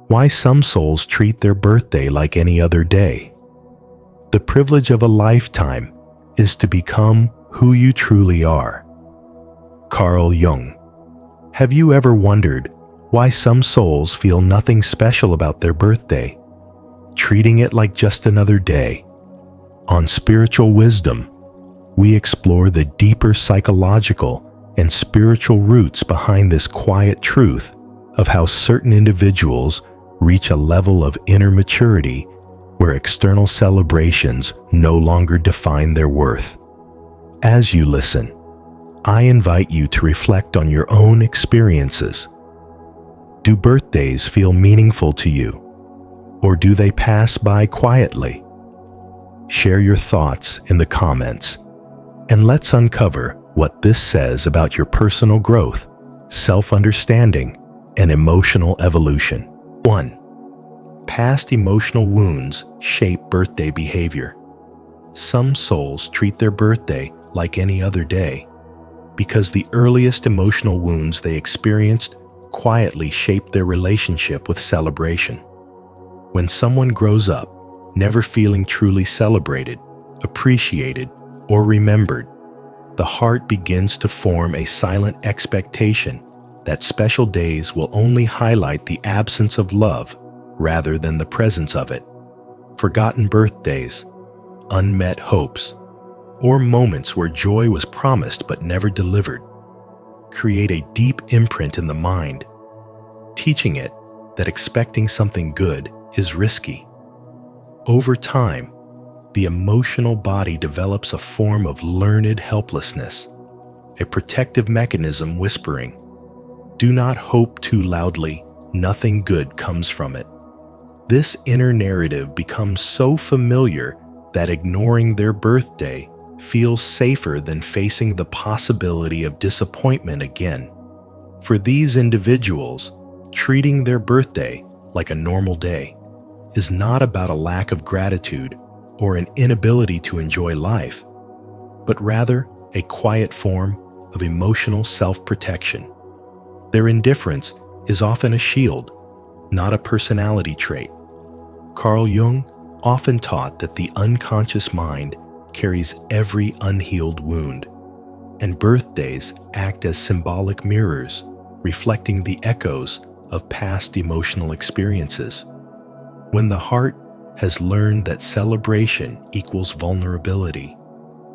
Why some souls treat their birthday like any other day. The privilege of a lifetime is to become who you truly are. Carl Jung. Have you ever wondered why some souls feel nothing special about their birthday, treating it like just another day? On Spiritual Wisdom, we explore the deeper psychological and spiritual roots behind this quiet truth of how certain individuals reach a level of inner maturity where external celebrations no longer define their worth. As you listen, I invite you to reflect on your own experiences. Do birthdays feel meaningful to you, or do they pass by quietly? Share your thoughts in the comments, and let's uncover what this says about your personal growth, self-understanding, and emotional evolution. 1. Past emotional wounds shape birthday behavior. Some souls treat their birthday like any other day because the earliest emotional wounds they experienced quietly shaped their relationship with celebration. When someone grows up, never feeling truly celebrated, appreciated, or remembered, the heart begins to form a silent expectation that special days will only highlight the absence of love rather than the presence of it. Forgotten birthdays, unmet hopes, or moments where joy was promised but never delivered create a deep imprint in the mind, teaching it that expecting something good is risky. Over time, the emotional body develops a form of learned helplessness, a protective mechanism whispering, "Do not hope too loudly, nothing good comes from it." This inner narrative becomes so familiar that ignoring their birthday feels safer than facing the possibility of disappointment again. For these individuals, treating their birthday like a normal day is not about a lack of gratitude or an inability to enjoy life, but rather a quiet form of emotional self-protection. Their indifference is often a shield, not a personality trait. Carl Jung often taught that the unconscious mind carries every unhealed wound, and birthdays act as symbolic mirrors, reflecting the echoes of past emotional experiences. When the heart has learned that celebration equals vulnerability,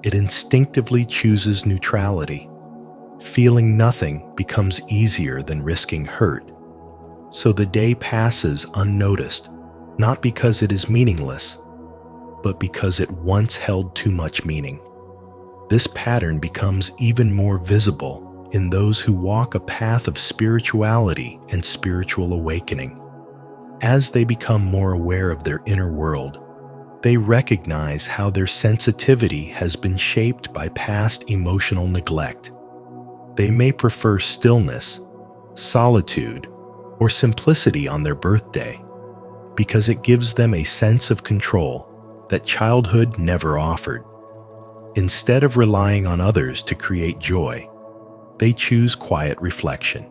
it instinctively chooses neutrality. Feeling nothing becomes easier than risking hurt. So the day passes unnoticed, not because it is meaningless, but because it once held too much meaning. This pattern becomes even more visible in those who walk a path of spirituality and spiritual awakening. As they become more aware of their inner world, they recognize how their sensitivity has been shaped by past emotional neglect. They may prefer stillness, solitude, or simplicity on their birthday because it gives them a sense of control that childhood never offered. Instead of relying on others to create joy, they choose quiet reflection.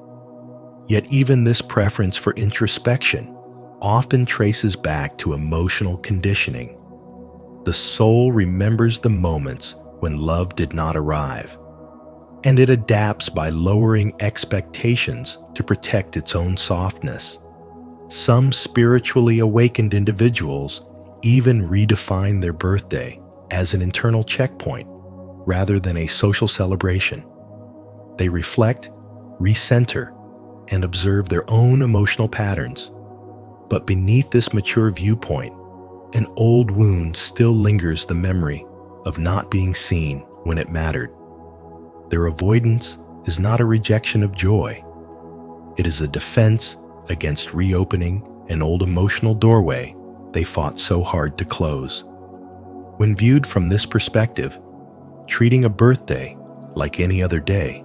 Yet even this preference for introspection often traces back to emotional conditioning. The soul remembers the moments when love did not arrive, and it adapts by lowering expectations to protect its own softness. Some spiritually awakened individuals even redefine their birthday as an internal checkpoint rather than a social celebration. They reflect, recenter, and observe their own emotional patterns. But beneath this mature viewpoint, an old wound still lingers, the memory of not being seen when it mattered. Their avoidance is not a rejection of joy. It is a defense against reopening an old emotional doorway they fought so hard to close. When viewed from this perspective, treating a birthday like any other day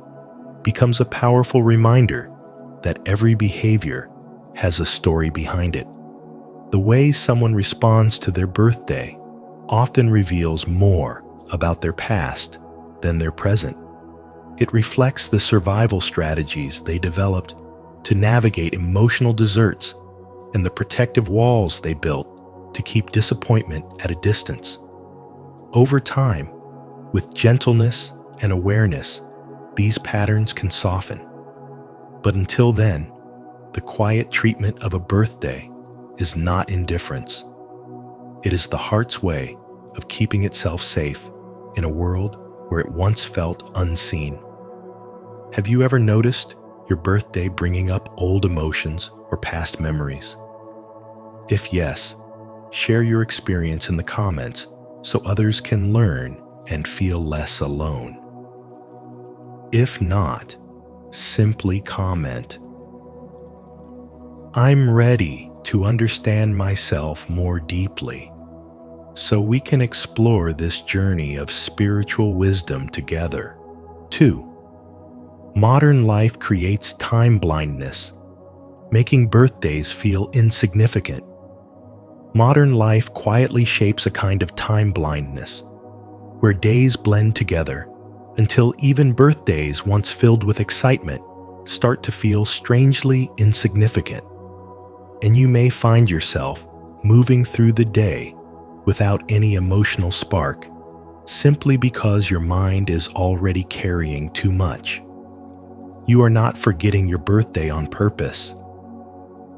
becomes a powerful reminder that every behavior has a story behind it. The way someone responds to their birthday often reveals more about their past than their present. It reflects the survival strategies they developed to navigate emotional deserts and the protective walls they built to keep disappointment at a distance. Over time, with gentleness and awareness, these patterns can soften. But until then, the quiet treatment of a birthday is not indifference. It is the heart's way of keeping itself safe in a world where it once felt unseen. Have you ever noticed your birthday bringing up old emotions or past memories? If yes, share your experience in the comments so others can learn and feel less alone. If not, simply comment, "I'm ready to understand myself more deeply," so we can explore this journey of spiritual wisdom together. 2. Modern life creates time blindness, making birthdays feel insignificant. Modern life quietly shapes a kind of time blindness, where days blend together until even birthdays once filled with excitement start to feel strangely insignificant. And you may find yourself moving through the day without any emotional spark, simply because your mind is already carrying too much. You are not forgetting your birthday on purpose.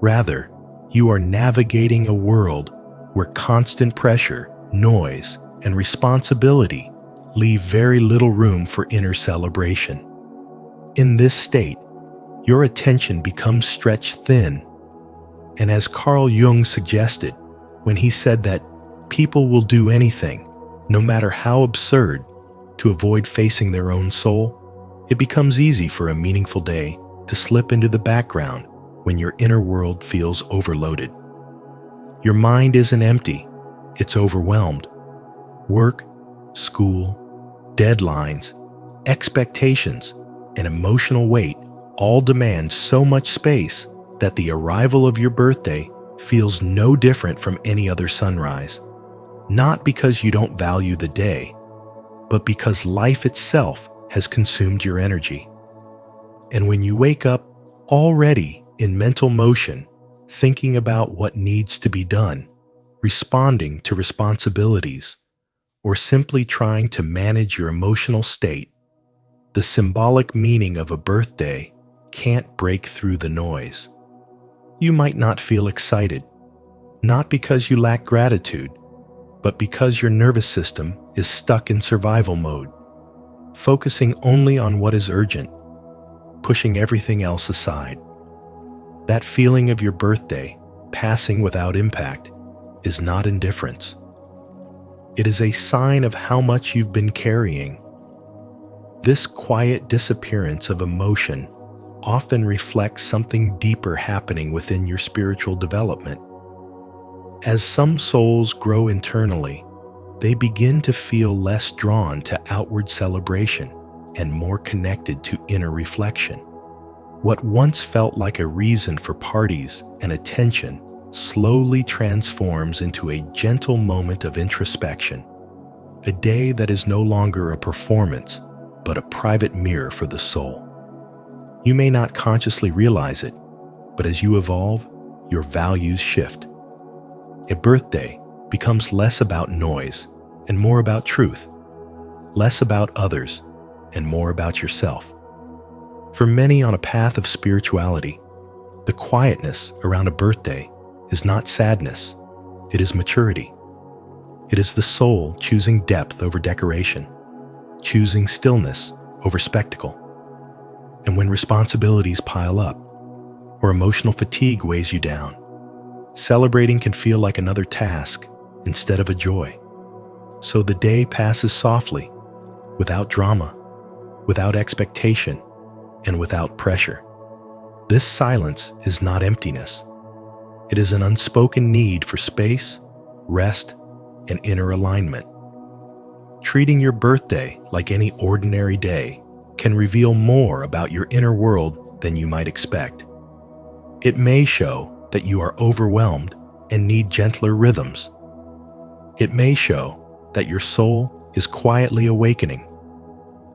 Rather, you are navigating a world where constant pressure, noise, and responsibility leave very little room for inner celebration. In this state, your attention becomes stretched thin. And as Carl Jung suggested when he said that people will do anything, no matter how absurd, to avoid facing their own soul, it becomes easy for a meaningful day to slip into the background when your inner world feels overloaded. Your mind isn't empty, it's overwhelmed. Work, school, deadlines, expectations, and emotional weight all demand so much space that the arrival of your birthday feels no different from any other sunrise. Not because you don't value the day, but because life itself has consumed your energy. And when you wake up already in mental motion, thinking about what needs to be done, responding to responsibilities, or simply trying to manage your emotional state, the symbolic meaning of a birthday can't break through the noise. You might not feel excited, not because you lack gratitude, but because your nervous system is stuck in survival mode, focusing only on what is urgent, pushing everything else aside. That feeling of your birthday passing without impact is not indifference. It is a sign of how much you've been carrying. This quiet disappearance of emotion often reflects something deeper happening within your spiritual development. As some souls grow internally, they begin to feel less drawn to outward celebration and more connected to inner reflection. What once felt like a reason for parties and attention slowly transforms into a gentle moment of introspection, a day that is no longer a performance, but a private mirror for the soul. You may not consciously realize it, but as you evolve, your values shift. A birthday becomes less about noise and more about truth, less about others and more about yourself. For many on a path of spirituality, the quietness around a birthday is not sadness, it is maturity. It is the soul choosing depth over decoration, choosing stillness over spectacle. And when responsibilities pile up, or emotional fatigue weighs you down, celebrating can feel like another task instead of a joy. So the day passes softly, without drama, without expectation, and without pressure. This silence is not emptiness. It is an unspoken need for space, rest, and inner alignment. Treating your birthday like any ordinary day can reveal more about your inner world than you might expect. It may show that you are overwhelmed and need gentler rhythms. It may show that your soul is quietly awakening,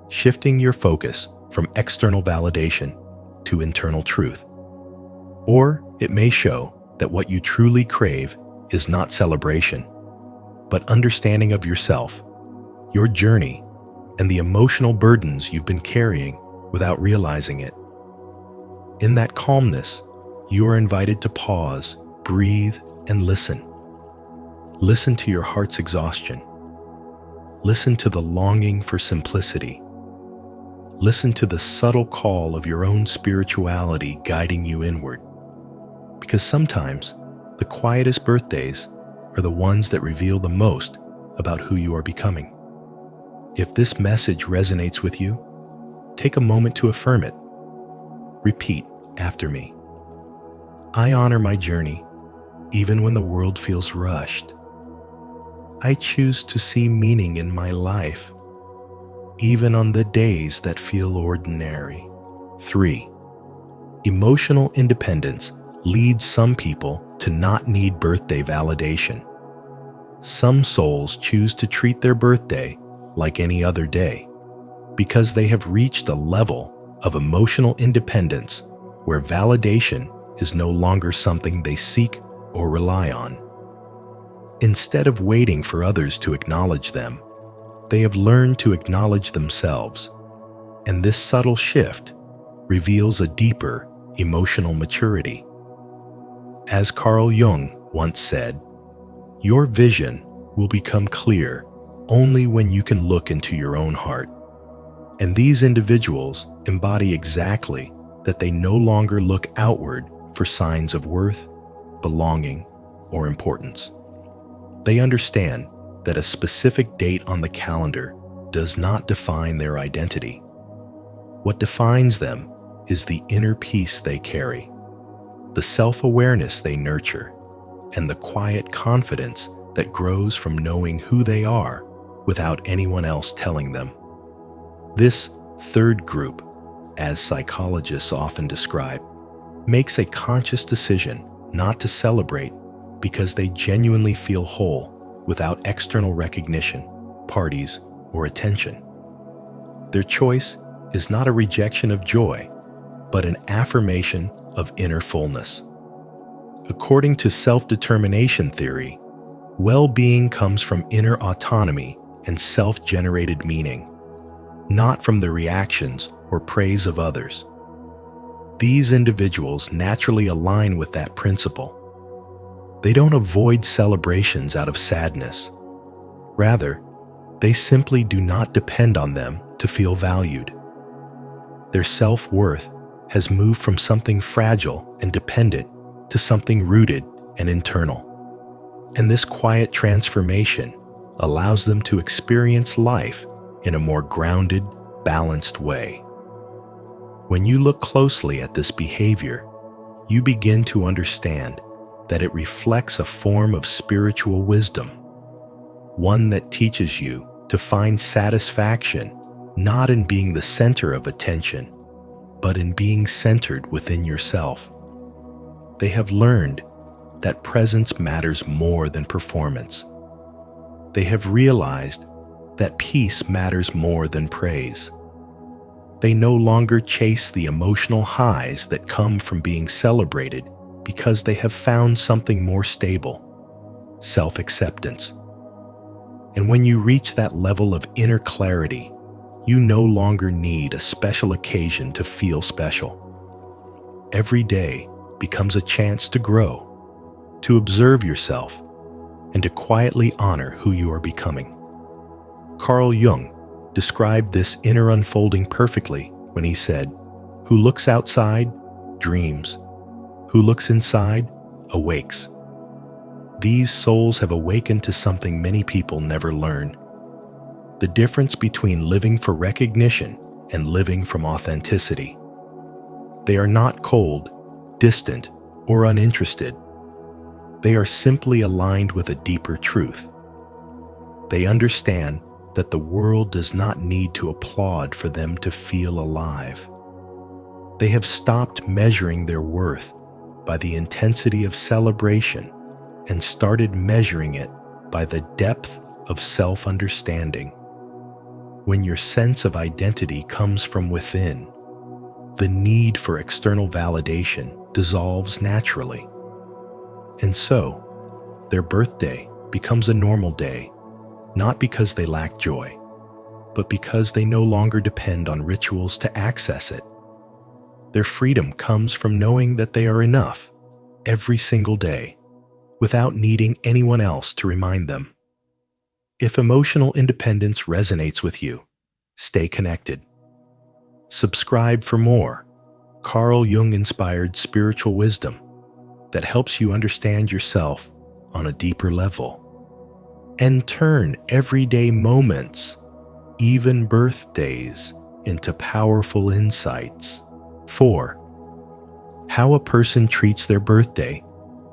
shifting your focus from external validation to internal truth. Or it may show that what you truly crave is not celebration, but understanding of yourself, your journey, and the emotional burdens you've been carrying without realizing it. In that calmness, you are invited to pause, breathe, and listen. Listen to your heart's exhaustion. Listen to the longing for simplicity. Listen to the subtle call of your own spirituality guiding you inward. Because sometimes, the quietest birthdays are the ones that reveal the most about who you are becoming. If this message resonates with you, take a moment to affirm it. Repeat after me. I honor my journey, even when the world feels rushed. I choose to see meaning in my life, even on the days that feel ordinary. 3. Emotional independence leads some people to not need birthday validation. Some souls choose to treat their birthday like any other day because they have reached a level of emotional independence where validation is no longer something they seek or rely on. Instead of waiting for others to acknowledge them, they have learned to acknowledge themselves, and this subtle shift reveals a deeper emotional maturity. As Carl Jung once said, your vision will become clear only when you can look into your own heart. And these individuals embody exactly that. They no longer look outward for signs of worth, belonging, or importance. They understand that a specific date on the calendar does not define their identity. What defines them is the inner peace they carry, the self-awareness they nurture, and the quiet confidence that grows from knowing who they are without anyone else telling them. This third group, as psychologists often describe, makes a conscious decision not to celebrate because they genuinely feel whole without external recognition, parties, or attention. Their choice is not a rejection of joy, but an affirmation of inner fullness. According to self-determination theory, well-being comes from inner autonomy and self-generated meaning, not from the reactions or praise of others. These individuals naturally align with that principle. They don't avoid celebrations out of sadness. Rather, they simply do not depend on them to feel valued. Their self-worth has moved from something fragile and dependent to something rooted and internal. And this quiet transformation allows them to experience life in a more grounded, balanced way. When you look closely at this behavior, you begin to understand that it reflects a form of spiritual wisdom, one that teaches you to find satisfaction not in being the center of attention, but in being centered within yourself. They have learned that presence matters more than performance. They have realized that peace matters more than praise. They no longer chase the emotional highs that come from being celebrated because they have found something more stable, self-acceptance. And when you reach that level of inner clarity, you no longer need a special occasion to feel special. Every day becomes a chance to grow, to observe yourself, and to quietly honor who you are becoming. Carl Jung described this inner unfolding perfectly when he said, "Who looks outside, dreams. Who looks inside, awakes." These souls have awakened to something many people never learn: the difference between living for recognition and living from authenticity. They are not cold, distant, or uninterested. They are simply aligned with a deeper truth. They understand that the world does not need to applaud for them to feel alive. They have stopped measuring their worth by the intensity of celebration and started measuring it by the depth of self-understanding. When your sense of identity comes from within, the need for external validation dissolves naturally. And so, their birthday becomes a normal day, not because they lack joy, but because they no longer depend on rituals to access it. Their freedom comes from knowing that they are enough every single day, without needing anyone else to remind them. If emotional independence resonates with you, stay connected. Subscribe for more Carl Jung-inspired spiritual wisdom that helps you understand yourself on a deeper level and turn everyday moments, even birthdays, into powerful insights. 4. How a person treats their birthday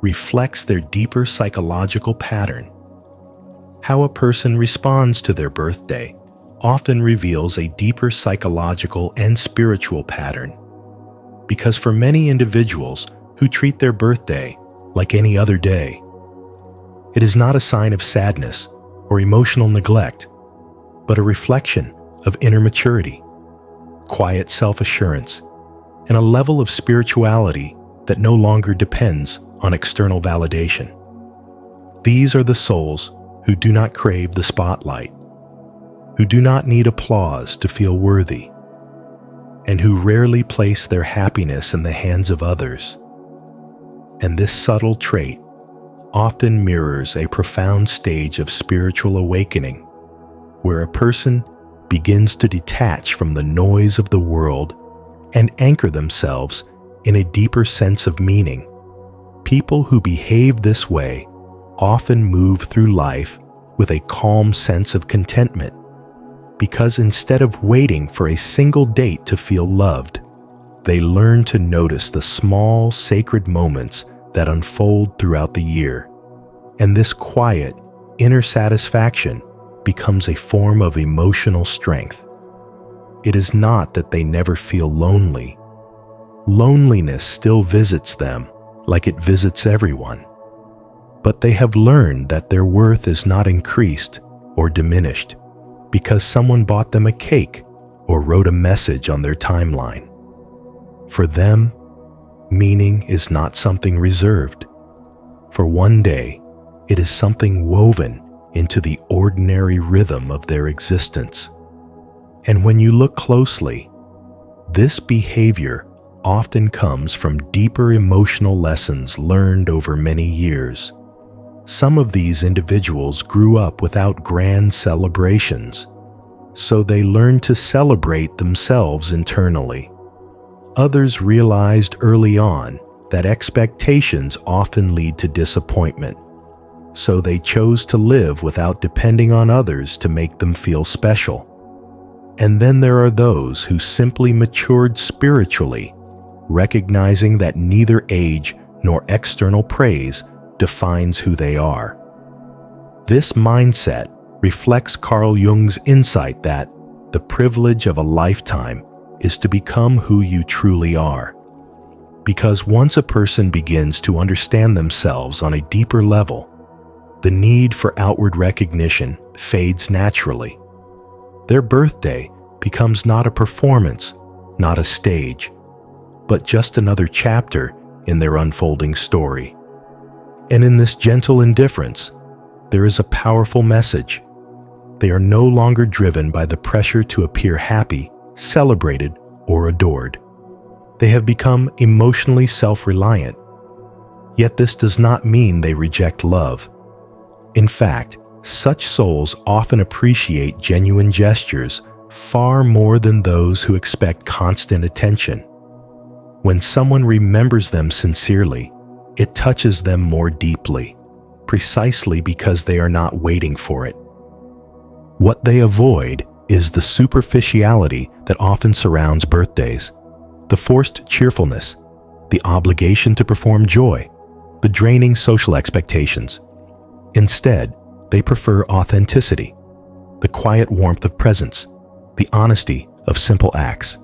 reflects their deeper psychological pattern. How a person responds to their birthday often reveals a deeper psychological and spiritual pattern. Because for many individuals who treat their birthday like any other day, it is not a sign of sadness or emotional neglect, but a reflection of inner maturity, quiet self-assurance, and a level of spirituality that no longer depends on external validation. These are the souls who do not crave the spotlight, who do not need applause to feel worthy, and who rarely place their happiness in the hands of others. And this subtle trait often mirrors a profound stage of spiritual awakening, where a person begins to detach from the noise of the world and anchor themselves in a deeper sense of meaning. People who behave this way often move through life with a calm sense of contentment, because instead of waiting for a single date to feel loved, they learn to notice the small, sacred moments that unfold throughout the year. And this quiet, inner satisfaction becomes a form of emotional strength. It is not that they never feel lonely. Loneliness still visits them like it visits everyone. But they have learned that their worth is not increased or diminished because someone bought them a cake or wrote a message on their timeline. For them, meaning is not something reserved. For one day, it is something woven into the ordinary rhythm of their existence. And when you look closely, this behavior often comes from deeper emotional lessons learned over many years. Some of these individuals grew up without grand celebrations, so they learned to celebrate themselves internally. Others realized early on that expectations often lead to disappointment, so they chose to live without depending on others to make them feel special. And then there are those who simply matured spiritually, recognizing that neither age nor external praise defines who they are. This mindset reflects Carl Jung's insight that the privilege of a lifetime is to become who you truly are. Because once a person begins to understand themselves on a deeper level, the need for outward recognition fades naturally. Their birthday becomes not a performance, not a stage, but just another chapter in their unfolding story. And in this gentle indifference, there is a powerful message. They are no longer driven by the pressure to appear happy, celebrated, or adored. They have become emotionally self-reliant. Yet this does not mean they reject love. In fact, such souls often appreciate genuine gestures far more than those who expect constant attention. When someone remembers them sincerely, it touches them more deeply, precisely because they are not waiting for it. What they avoid is the superficiality that often surrounds birthdays, the forced cheerfulness, the obligation to perform joy, the draining social expectations. Instead, they prefer authenticity, the quiet warmth of presence, the honesty of simple acts.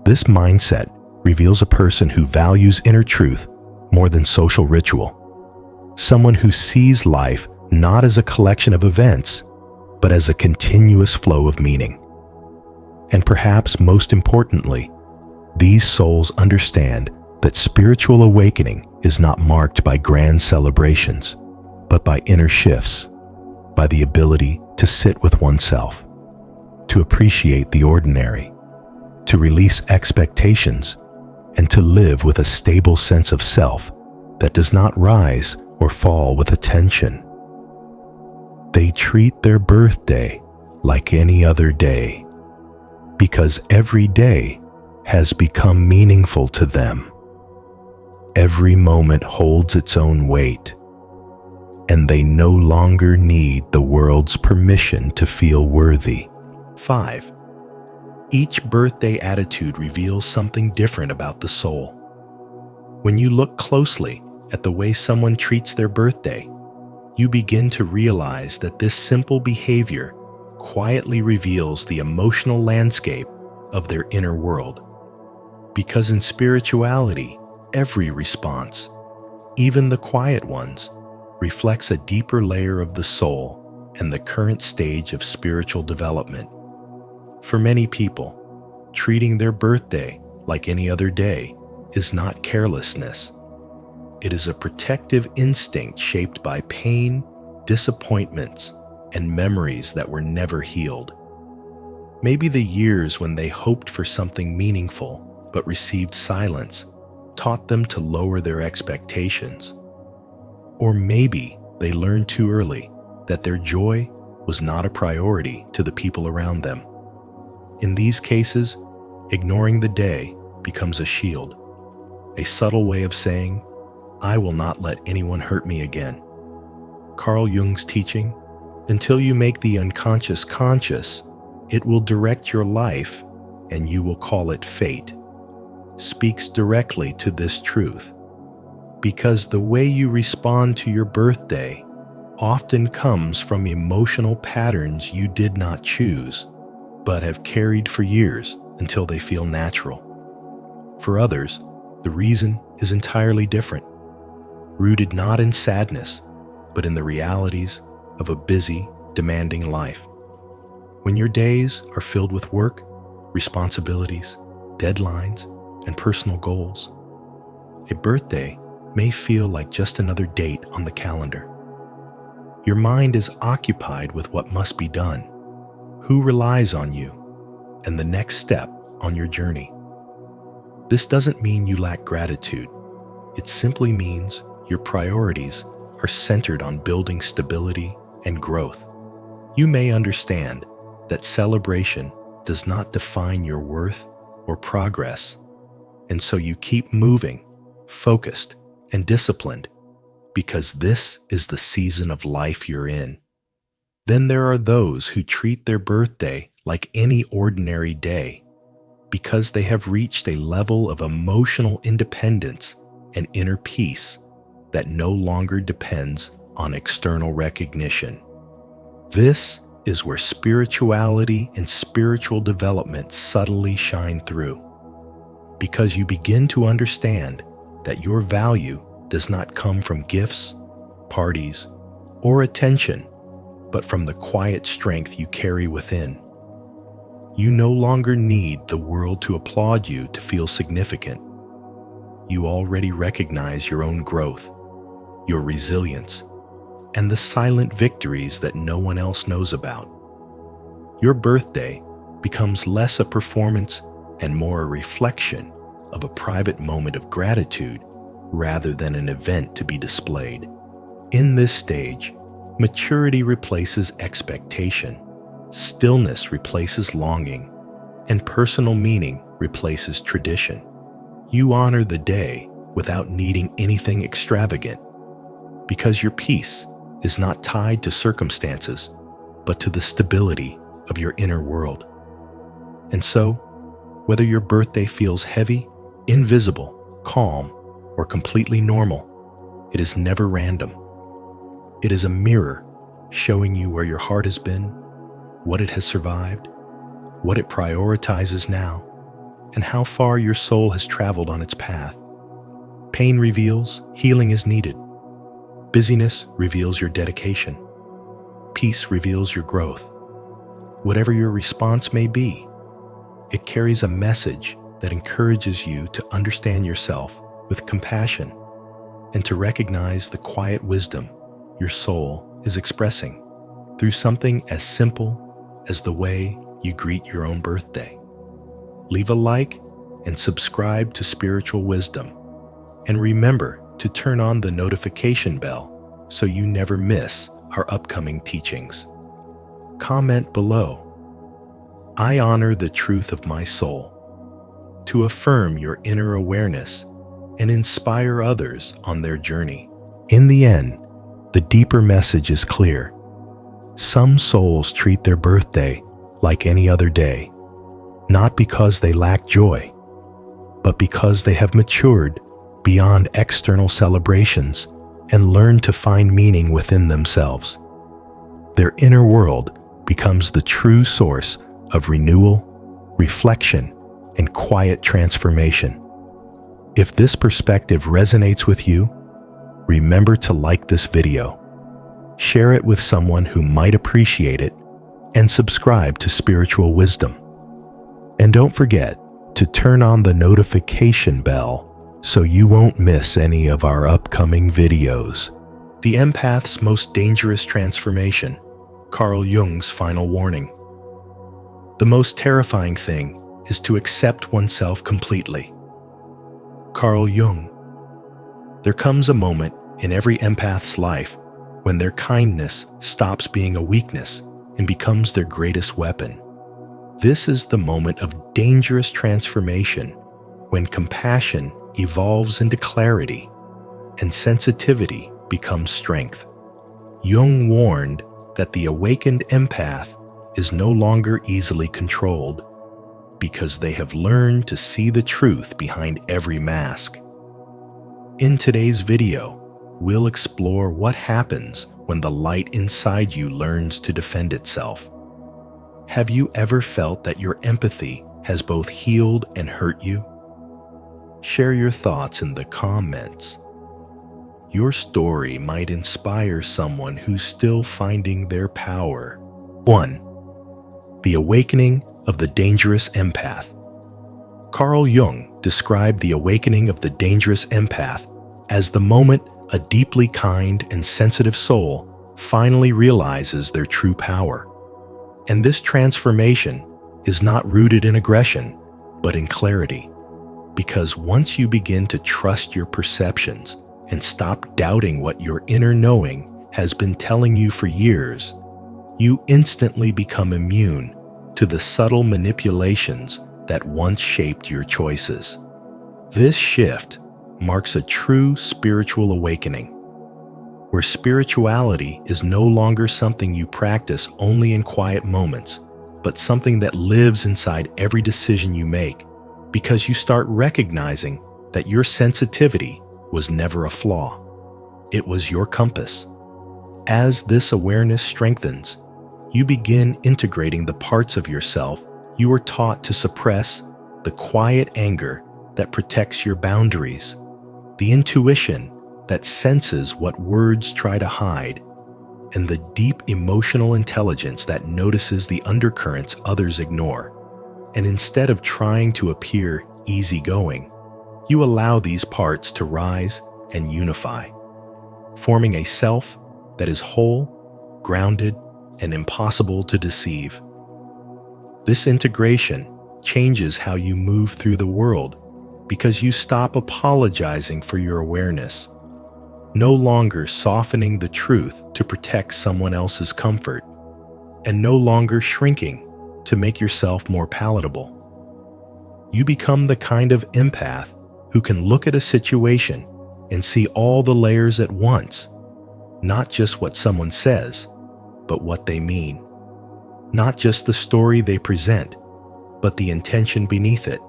This mindset reveals a person who values inner truth more than social ritual, someone who sees life not as a collection of events, but as a continuous flow of meaning. And perhaps most importantly, these souls understand that spiritual awakening is not marked by grand celebrations, but by inner shifts, by the ability to sit with oneself, to appreciate the ordinary, to release expectations, and to live with a stable sense of self that does not rise or fall with attention. They treat their birthday like any other day, because every day has become meaningful to them. Every moment holds its own weight, and they no longer need the world's permission to feel worthy. 5. Each birthday attitude reveals something different about the soul. When you look closely at the way someone treats their birthday, you begin to realize that this simple behavior quietly reveals the emotional landscape of their inner world. Because in spirituality, every response, even the quiet ones, reflects a deeper layer of the soul and the current stage of spiritual development. For many people, treating their birthday like any other day is not carelessness. It is a protective instinct shaped by pain, disappointments, and memories that were never healed. Maybe the years when they hoped for something meaningful but received silence taught them to lower their expectations. Or maybe they learned too early that their joy was not a priority to the people around them. In these cases, ignoring the day becomes a shield, a subtle way of saying, "I will not let anyone hurt me again." Carl Jung's teaching, "Until you make the unconscious conscious, it will direct your life and you will call it fate," speaks directly to this truth. Because the way you respond to your birthday often comes from emotional patterns you did not choose, but have carried for years until they feel natural. For others, the reason is entirely different, rooted not in sadness, but in the realities of a busy, demanding life. When your days are filled with work, responsibilities, deadlines, and personal goals, a birthday may feel like just another date on the calendar. Your mind is occupied with what must be done, who relies on you, and the next step on your journey. This doesn't mean you lack gratitude. It simply means your priorities are centered on building stability and growth. You may understand that celebration does not define your worth or progress, and so you keep moving, focused, and disciplined, because this is the season of life you're in. Then there are those who treat their birthday like any ordinary day, because they have reached a level of emotional independence and inner peace that no longer depends on external recognition. This is where spirituality and spiritual development subtly shine through, because you begin to understand that your value does not come from gifts, parties, or attention, but from the quiet strength you carry within. You no longer need the world to applaud you to feel significant. You already recognize your own growth, your resilience, and the silent victories that no one else knows about. Your birthday becomes less a performance and more a reflection of a private moment of gratitude rather than an event to be displayed. In this stage, maturity replaces expectation, stillness replaces longing, and personal meaning replaces tradition. You honor the day without needing anything extravagant, because your peace is not tied to circumstances, but to the stability of your inner world. And so, whether your birthday feels heavy, invisible, calm, or completely normal, it is never random. It is a mirror showing you where your heart has been, what it has survived, what it prioritizes now, and how far your soul has traveled on its path. Pain reveals healing is needed. Busyness reveals your dedication. Peace reveals your growth. Whatever your response may be, it carries a message that encourages you to understand yourself with compassion and to recognize the quiet wisdom your soul is expressing through something as simple as the way you greet your own birthday. Leave a like and subscribe to Spiritual Wisdom, and remember to turn on the notification bell so you never miss our upcoming teachings. Comment below. I honor the truth of my soul, to affirm your inner awareness and inspire others on their journey. In the end, the deeper message is clear. Some souls treat their birthday like any other day, not because they lack joy, but because they have matured beyond external celebrations and learned to find meaning within themselves. Their inner world becomes the true source of renewal, reflection, and quiet transformation. If this perspective resonates with you, remember to like this video, share it with someone who might appreciate it, and subscribe to Spiritual Wisdom. And don't forget to turn on the notification bell so you won't miss any of our upcoming videos. The empath's most dangerous transformation, Carl Jung's final warning. The most terrifying thing is to accept oneself completely. Carl Jung. There comes a moment in every empath's life when their kindness stops being a weakness and becomes their greatest weapon. This is the moment of dangerous transformation when compassion evolves into clarity and sensitivity becomes strength. Jung warned that the awakened empath is no longer easily controlled because they have learned to see the truth behind every mask. In today's video, we'll explore what happens when the light inside you learns to defend itself. Have you ever felt that your empathy has both healed and hurt you? Share your thoughts in the comments. Your story might inspire someone who's still finding their power. 1. The awakening of the dangerous empath. Carl Jung described the awakening of the dangerous empath as the moment a deeply kind and sensitive soul finally realizes their true power. And this transformation is not rooted in aggression, but in clarity. Because once you begin to trust your perceptions and stop doubting what your inner knowing has been telling you for years, you instantly become immune to the subtle manipulations that once shaped your choices. This shift marks a true spiritual awakening, where spirituality is no longer something you practice only in quiet moments, but something that lives inside every decision you make, because you start recognizing that your sensitivity was never a flaw. It was your compass. As this awareness strengthens, you begin integrating the parts of yourself you were taught to suppress, the quiet anger that protects your boundaries, the intuition that senses what words try to hide, and the deep emotional intelligence that notices the undercurrents others ignore. And instead of trying to appear easygoing, you allow these parts to rise and unify, forming a self that is whole, grounded, and impossible to deceive. This integration changes how you move through the world because you stop apologizing for your awareness, no longer softening the truth to protect someone else's comfort, and no longer shrinking to make yourself more palatable. You become the kind of empath who can look at a situation and see all the layers at once, not just what someone says, but what they mean. Not just the story they present, but the intention beneath it.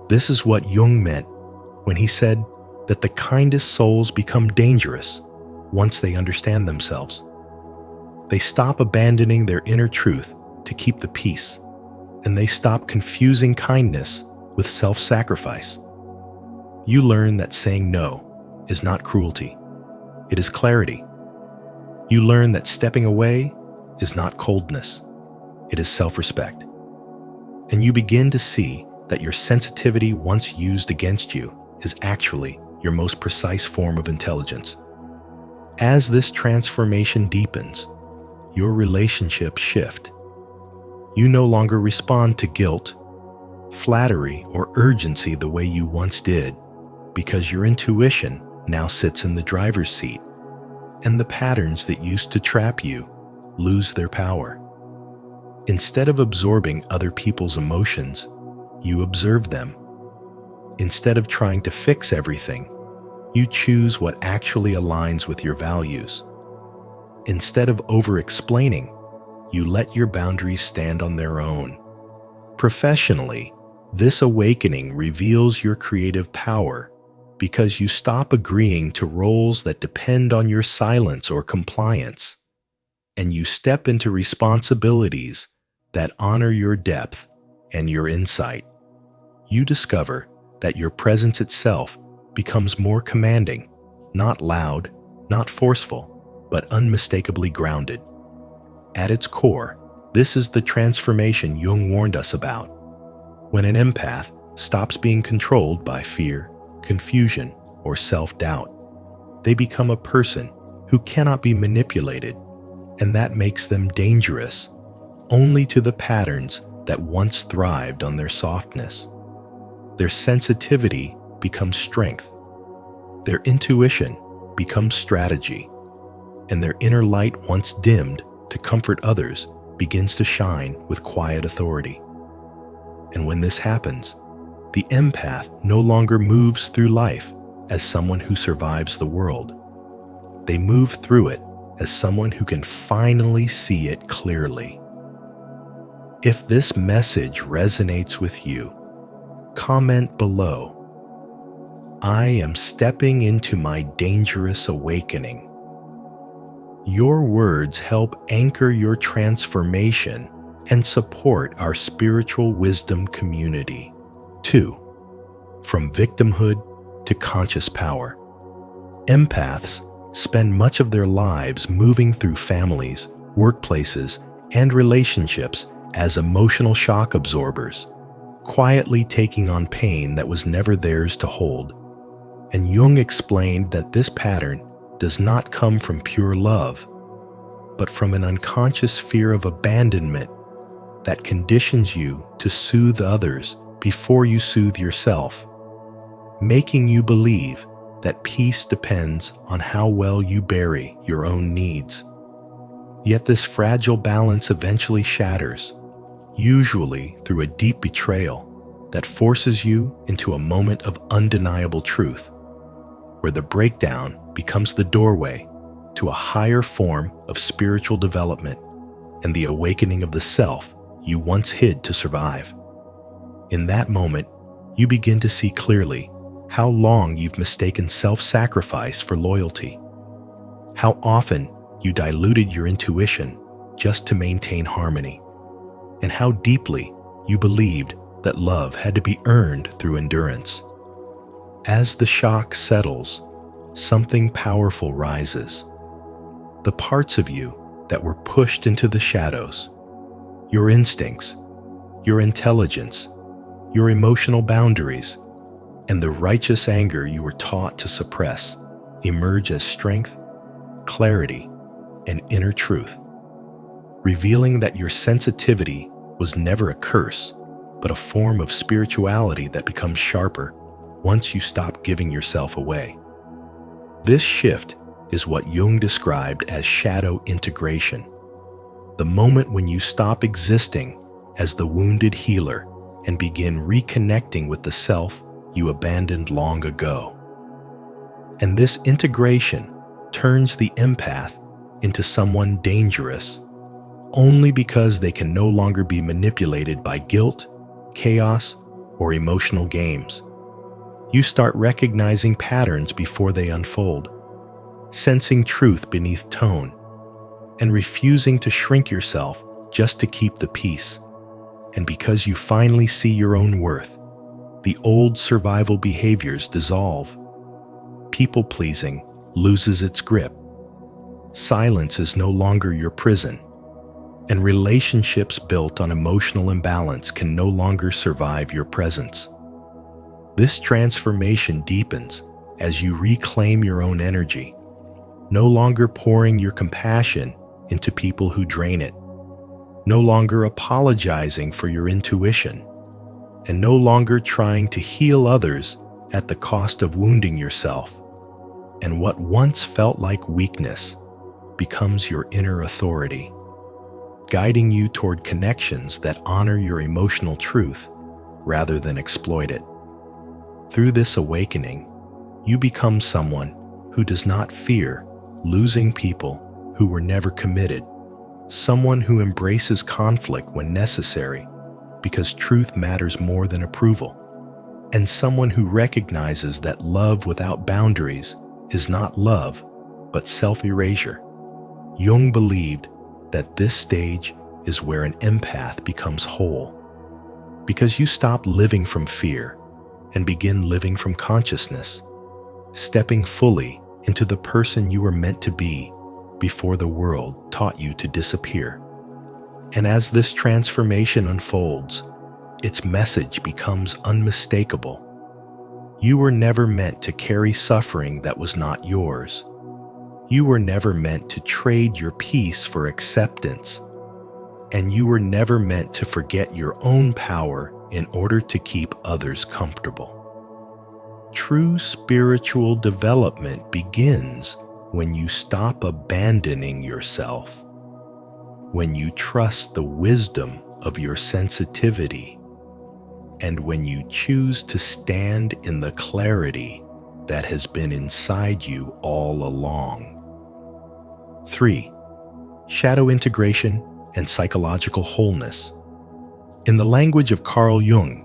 This is what Jung meant when he said that the kindest souls become dangerous once they understand themselves. They stop abandoning their inner truth to keep the peace, and they stop confusing kindness with self-sacrifice. You learn that saying no is not cruelty, it is clarity. You learn that stepping away is not coldness, it is self-respect. And you begin to see that your sensitivity once used against you is actually your most precise form of intelligence. As this transformation deepens, your relationships shift. You no longer respond to guilt, flattery, or urgency the way you once did, because your intuition now sits in the driver's seat, and the patterns that used to trap you lose their power. Instead of absorbing other people's emotions, you observe them. Instead of trying to fix everything, you choose what actually aligns with your values. Instead of over-explaining, you let your boundaries stand on their own. Professionally, this awakening reveals your creative power because you stop agreeing to roles that depend on your silence or compliance, and you step into responsibilities that honor your depth and your insight. You discover that your presence itself becomes more commanding, not loud, not forceful, but unmistakably grounded. At its core, this is the transformation Jung warned us about. When an empath stops being controlled by fear, confusion, or self-doubt, they become a person who cannot be manipulated, and that makes them dangerous only to the patterns that once thrived on their softness. Their sensitivity becomes strength, their intuition becomes strategy, and their inner light, once dimmed to comfort others, begins to shine with quiet authority. And when this happens, the empath no longer moves through life as someone who survives the world. They move through it as someone who can finally see it clearly. If this message resonates with you, comment below. I am stepping into my dangerous awakening. Your words help anchor your transformation and support our spiritual wisdom community. 2. From victimhood to conscious power. Empaths spend much of their lives moving through families, workplaces, and relationships as emotional shock absorbers, quietly taking on pain that was never theirs to hold. And Jung explained that this pattern does not come from pure love, but from an unconscious fear of abandonment that conditions you to soothe others before you soothe yourself, making you believe that peace depends on how well you bury your own needs. Yet this fragile balance eventually shatters, usually through a deep betrayal that forces you into a moment of undeniable truth, where the breakdown becomes the doorway to a higher form of spiritual development and the awakening of the self you once hid to survive. In that moment, you begin to see clearly how long you've mistaken self-sacrifice for loyalty, how often you diluted your intuition just to maintain harmony, and how deeply you believed that love had to be earned through endurance. As the shock settles, something powerful rises. The parts of you that were pushed into the shadows, your instincts, your intelligence, your emotional boundaries, and the righteous anger you were taught to suppress, emerge as strength, clarity, and inner truth, revealing that your sensitivity was never a curse, but a form of spirituality that becomes sharper once you stop giving yourself away. This shift is what Jung described as shadow integration, the moment when you stop existing as the wounded healer and begin reconnecting with the self you abandoned long ago. And this integration turns the empath into someone dangerous only because they can no longer be manipulated by guilt, chaos, or emotional games. You start recognizing patterns before they unfold, sensing truth beneath tone, and refusing to shrink yourself just to keep the peace. And because you finally see your own worth, the old survival behaviors dissolve. People-pleasing loses its grip. Silence is no longer your prison, and relationships built on emotional imbalance can no longer survive your presence. This transformation deepens as you reclaim your own energy, no longer pouring your compassion into people who drain it, no longer apologizing for your intuition, and no longer trying to heal others at the cost of wounding yourself. And what once felt like weakness becomes your inner authority, guiding you toward connections that honor your emotional truth rather than exploit it. Through this awakening, you become someone who does not fear losing people who were never committed, someone who embraces conflict when necessary because truth matters more than approval, and someone who recognizes that love without boundaries is not love, but self-erasure. Jung believed that this stage is where an empath becomes whole, because you stop living from fear and begin living from consciousness, stepping fully into the person you were meant to be before the world taught you to disappear. And as this transformation unfolds, its message becomes unmistakable. You were never meant to carry suffering that was not yours. You were never meant to trade your peace for acceptance. And you were never meant to forget your own power in order to keep others comfortable. True spiritual development begins when you stop abandoning yourself, when you trust the wisdom of your sensitivity, and when you choose to stand in the clarity that has been inside you all along. 3. Shadow integration and psychological wholeness. In the language of Carl Jung,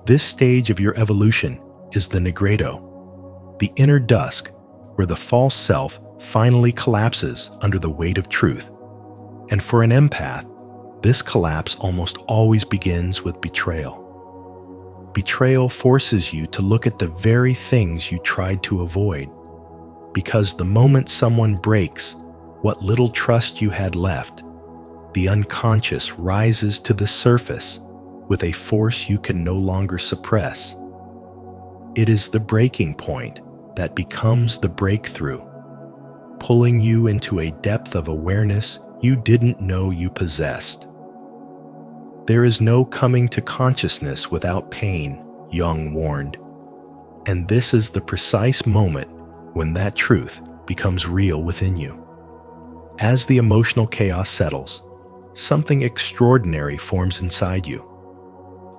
this stage of your evolution is the nigredo, the inner dusk where the false self finally collapses under the weight of truth. And for an empath, this collapse almost always begins with betrayal. Betrayal forces you to look at the very things you tried to avoid, because the moment someone breaks what little trust you had left, the unconscious rises to the surface with a force you can no longer suppress. It is the breaking point that becomes the breakthrough, pulling you into a depth of awareness you didn't know you possessed. There is no coming to consciousness without pain, Jung warned, and this is the precise moment when that truth becomes real within you. As the emotional chaos settles, something extraordinary forms inside you,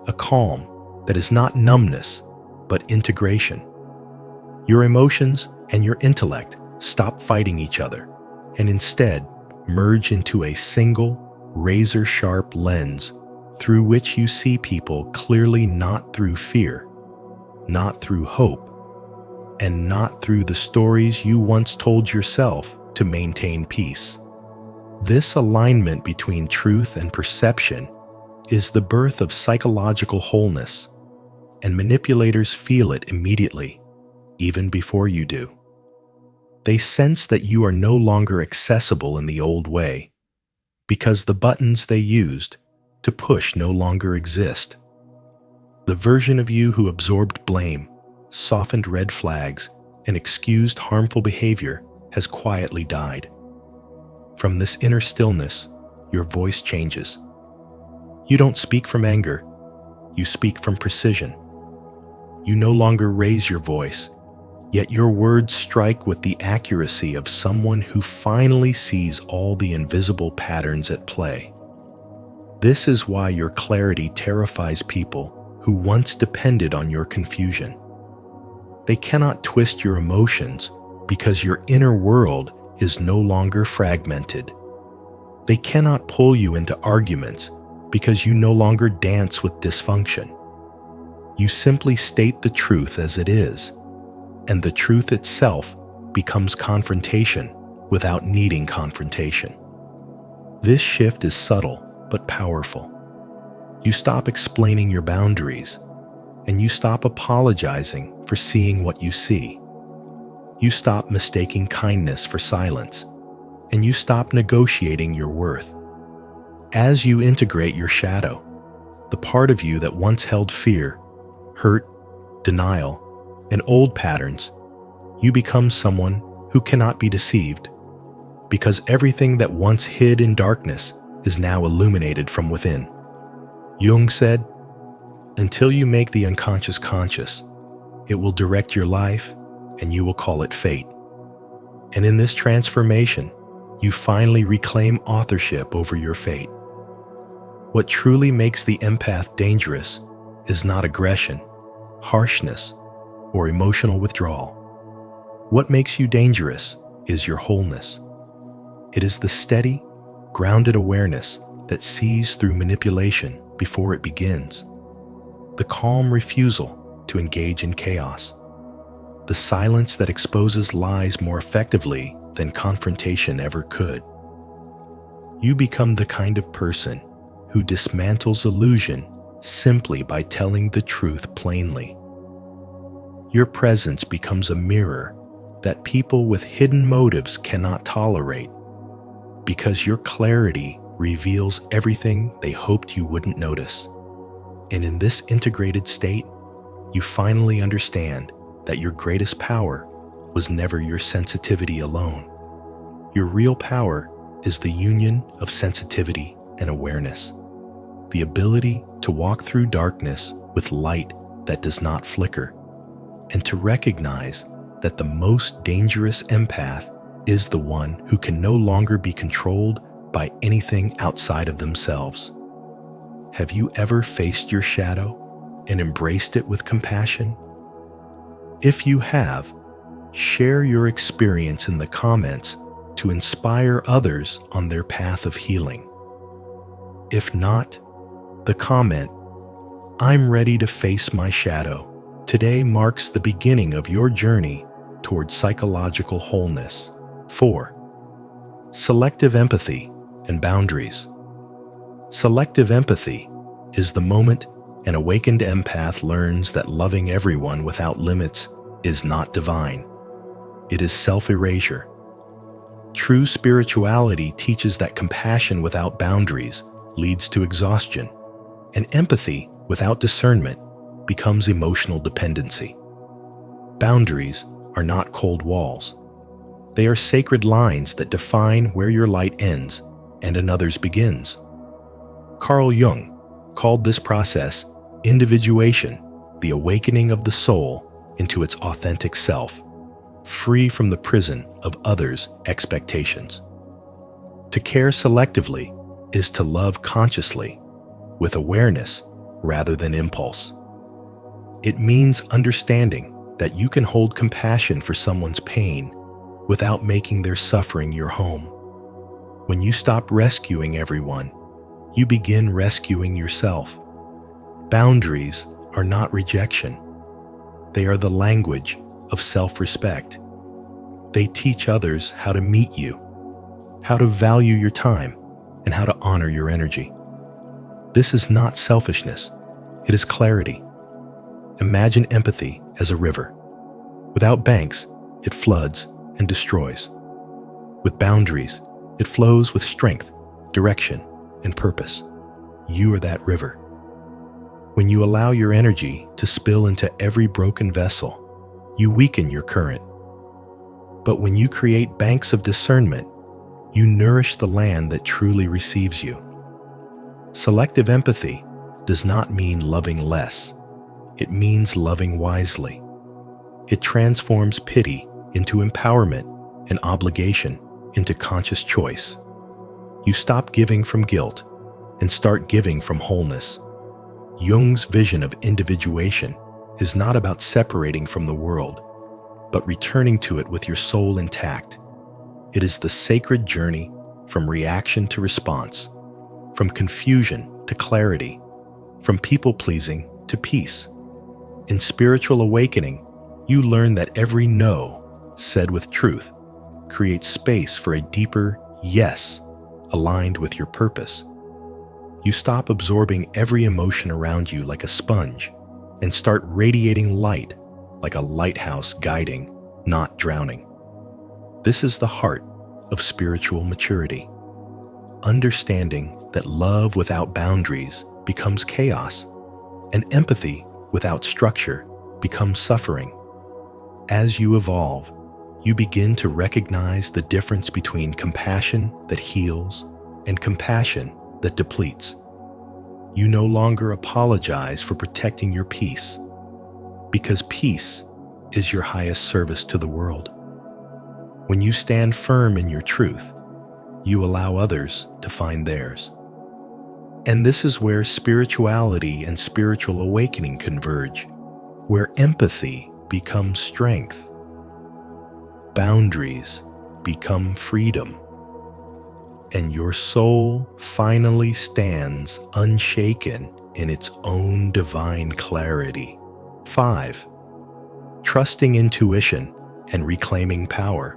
a calm that is not numbness, but integration. Your emotions and your intellect stop fighting each other and instead merge into a single, razor-sharp lens through which you see people clearly, not through fear, not through hope, and not through the stories you once told yourself to maintain peace. This alignment between truth and perception is the birth of psychological wholeness, and manipulators feel it immediately, even before you do. They sense that you are no longer accessible in the old way, because the buttons they used to push no longer exist. The version of you who absorbed blame, softened red flags, and excused harmful behavior has quietly died. From this inner stillness, your voice changes. You don't speak from anger, you speak from precision. You no longer raise your voice, yet your words strike with the accuracy of someone who finally sees all the invisible patterns at play. This is why your clarity terrifies people who once depended on your confusion. They cannot twist your emotions because your inner world is no longer fragmented. They cannot pull you into arguments because you no longer dance with dysfunction. You simply state the truth as it is, and the truth itself becomes confrontation without needing confrontation. This shift is subtle but powerful. You stop explaining your boundaries, and you stop apologizing for seeing what you see. You stop mistaking kindness for silence, and you stop negotiating your worth. As you integrate your shadow, the part of you that once held fear, hurt, denial, and old patterns, you become someone who cannot be deceived, because everything that once hid in darkness is now illuminated from within. Jung said, "Until you make the unconscious conscious, it will direct your life and you will call it fate." And in this transformation, you finally reclaim authorship over your fate. What truly makes the empath dangerous is not aggression, harshness, or emotional withdrawal. What makes you dangerous is your wholeness. It is the steady, grounded awareness that sees through manipulation before it begins. The calm refusal to engage in chaos. The silence that exposes lies more effectively than confrontation ever could. You become the kind of person who dismantles illusion simply by telling the truth plainly. Your presence becomes a mirror that people with hidden motives cannot tolerate, because your clarity reveals everything they hoped you wouldn't notice. And in this integrated state, you finally understand that your greatest power was never your sensitivity alone. Your real power is the union of sensitivity and awareness, the ability to walk through darkness with light that does not flicker, and to recognize that the most dangerous empath is the one who can no longer be controlled by anything outside of themselves. Have you ever faced your shadow and embraced it with compassion? If you have, share your experience in the comments to inspire others on their path of healing. If not, the comment, "I'm ready to face my shadow," today marks the beginning of your journey towards psychological wholeness. 4. Selective empathy and boundaries. Selective empathy is the moment an awakened empath learns that loving everyone without limits is not divine. It is self-erasure. True spirituality teaches that compassion without boundaries leads to exhaustion, and empathy without discernment becomes emotional dependency. Boundaries are not cold walls. They are sacred lines that define where your light ends and another's begins. Carl Jung called this process individuation, the awakening of the soul into its authentic self, free from the prison of others' expectations. To care selectively is to love consciously, with awareness rather than impulse. It means understanding that you can hold compassion for someone's pain without making their suffering your home. When you stop rescuing everyone, you begin rescuing yourself. Boundaries are not rejection. They are the language of self-respect. They teach others how to meet you, how to value your time, and how to honor your energy. This is not selfishness. It is clarity. Imagine empathy as a river. Without banks, it floods and destroys. With boundaries, it flows with strength, direction, and purpose. You are that river. When you allow your energy to spill into every broken vessel, you weaken your current. But when you create banks of discernment, you nourish the land that truly receives you. Selective empathy does not mean loving less. It means loving wisely. It transforms pity into empowerment and obligation into conscious choice. You stop giving from guilt and start giving from wholeness. Jung's vision of individuation is not about separating from the world, but returning to it with your soul intact. It is the sacred journey from reaction to response, from confusion to clarity, from people-pleasing to peace. In spiritual awakening, you learn that every no, said with truth, creates space for a deeper yes, aligned with your purpose. You stop absorbing every emotion around you like a sponge and start radiating light like a lighthouse guiding, not drowning. This is the heart of spiritual maturity. Understanding that love without boundaries becomes chaos, and empathy without structure becomes suffering. As you evolve, you begin to recognize the difference between compassion that heals and compassion that depletes. You no longer apologize for protecting your peace, because peace is your highest service to the world. When you stand firm in your truth, you allow others to find theirs. And this is where spirituality and spiritual awakening converge, where empathy becomes strength, boundaries become freedom, and your soul finally stands unshaken in its own divine clarity. 5. Trusting intuition and reclaiming power.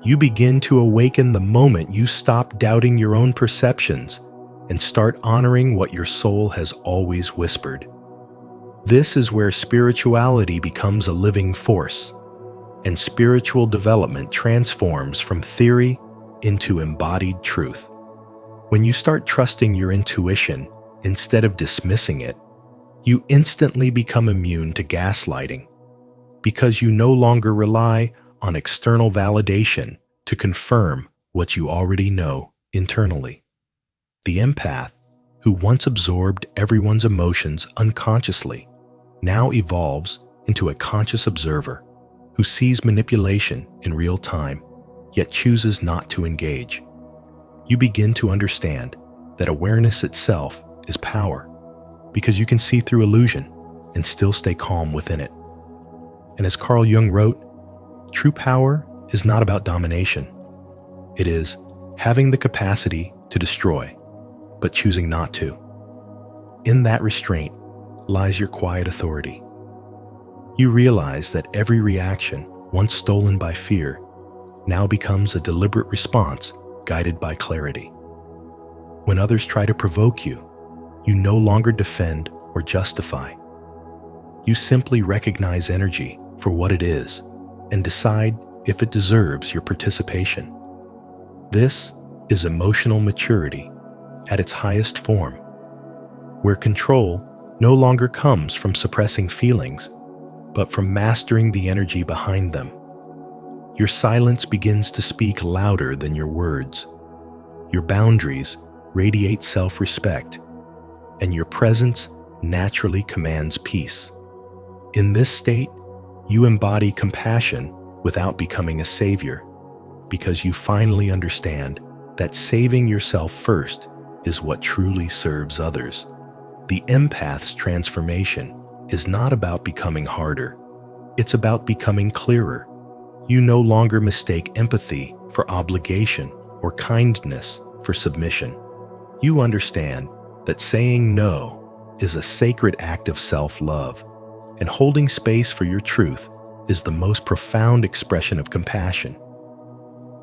You begin to awaken the moment you stop doubting your own perceptions and start honoring what your soul has always whispered. This is where spirituality becomes a living force, and spiritual development transforms from theory into embodied truth. When you start trusting your intuition instead of dismissing it, you instantly become immune to gaslighting, because you no longer rely on external validation to confirm what you already know internally. The empath, who once absorbed everyone's emotions unconsciously, now evolves into a conscious observer who sees manipulation in real time, yet chooses not to engage. You begin to understand that awareness itself is power, because you can see through illusion and still stay calm within it. And as Carl Jung wrote, true power is not about domination. It is having the capacity to destroy, but choosing not to. In that restraint lies your quiet authority. You realize that every reaction, once stolen by fear, now becomes a deliberate response guided by clarity. When others try to provoke you, you no longer defend or justify. You simply recognize energy for what it is and decide if it deserves your participation. This is emotional maturity at its highest form, where control no longer comes from suppressing feelings, but from mastering the energy behind them. Your silence begins to speak louder than your words. Your boundaries radiate self-respect, and your presence naturally commands peace. In this state, you embody compassion without becoming a savior, because you finally understand that saving yourself first is what truly serves others. The empath's transformation is not about becoming harder. It's about becoming clearer. You no longer mistake empathy for obligation or kindness for submission. You understand that saying no is a sacred act of self-love, and holding space for your truth is the most profound expression of compassion.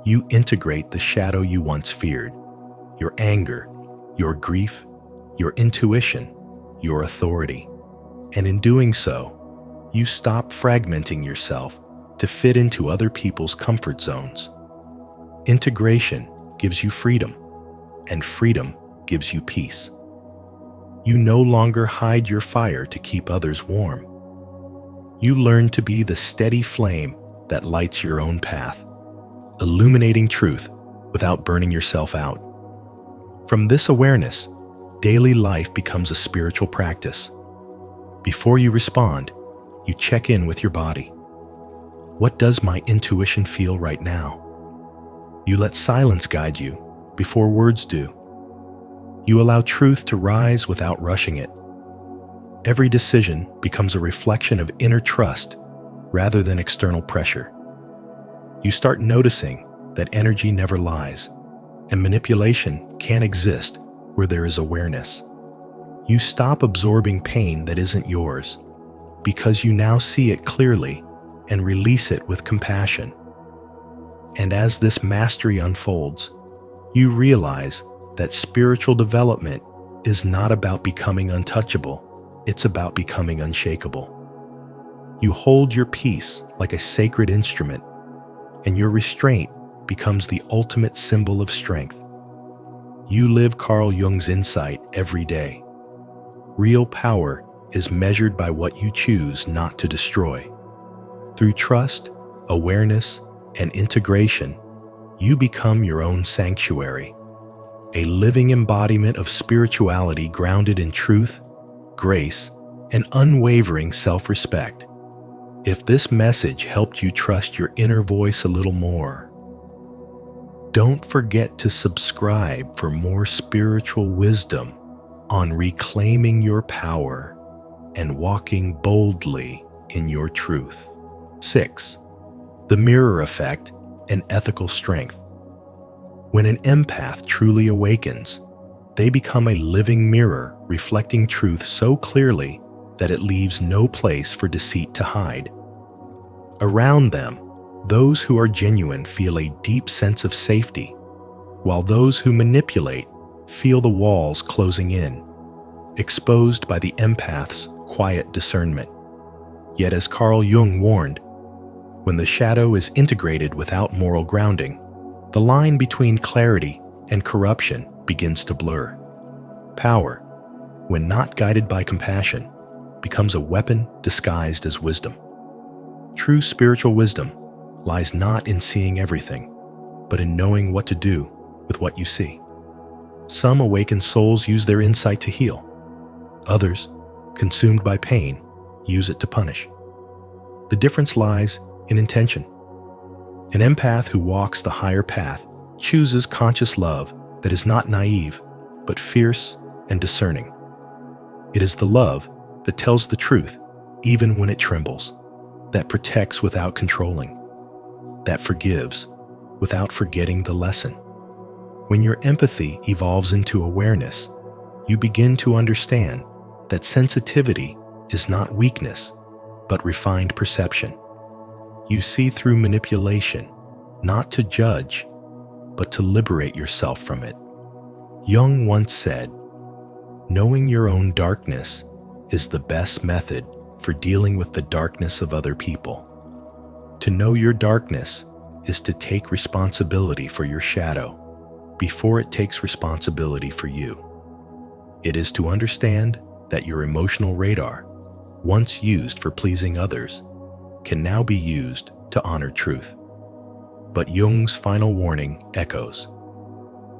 You integrate the shadow you once feared, your anger, your grief, your intuition, your authority. And in doing so, you stop fragmenting yourself to fit into other people's comfort zones. Integration gives you freedom, and freedom gives you peace. You no longer hide your fire to keep others warm. You learn to be the steady flame that lights your own path, illuminating truth without burning yourself out. From this awareness, daily life becomes a spiritual practice. Before you respond, you check in with your body. What does my intuition feel right now? You let silence guide you before words do. You allow truth to rise without rushing it. Every decision becomes a reflection of inner trust rather than external pressure. You start noticing that energy never lies, and manipulation can't exist where there is awareness. You stop absorbing pain that isn't yours, because you now see it clearly and release it with compassion. And as this mastery unfolds, you realize that spiritual development is not about becoming untouchable, it's about becoming unshakable. You hold your peace like a sacred instrument, and your restraint becomes the ultimate symbol of strength. You live Carl Jung's insight every day. Real power is measured by what you choose not to destroy. Through trust, awareness, and integration, you become your own sanctuary, a living embodiment of spirituality grounded in truth, grace, and unwavering self-respect. If this message helped you trust your inner voice a little more, don't forget to subscribe for more spiritual wisdom on reclaiming your power and walking boldly in your truth. 6. The mirror effect and ethical strength. When an empath truly awakens, they become a living mirror reflecting truth so clearly that it leaves no place for deceit to hide. Around them, those who are genuine feel a deep sense of safety, while those who manipulate feel the walls closing in, exposed by the empath's quiet discernment. Yet as Carl Jung warned, when the shadow is integrated without moral grounding, the line between clarity and corruption begins to blur. Power, when not guided by compassion, becomes a weapon disguised as wisdom. True spiritual wisdom lies not in seeing everything, but in knowing what to do with what you see. Some awakened souls use their insight to heal. Others, consumed by pain, use it to punish. The difference lies in intention. An empath who walks the higher path chooses conscious love that is not naive, but fierce and discerning. It is the love that tells the truth even when it trembles, that protects without controlling, that forgives without forgetting the lesson. When your empathy evolves into awareness, you begin to understand that sensitivity is not weakness, but refined perception. You see through manipulation, not to judge, but to liberate yourself from it. Jung once said, "Knowing your own darkness is the best method for dealing with the darkness of other people. To know your darkness is to take responsibility for your shadow before it takes responsibility for you. It is to understand that your emotional radar, once used for pleasing others, can now be used to honor truth." But Jung's final warning echoes.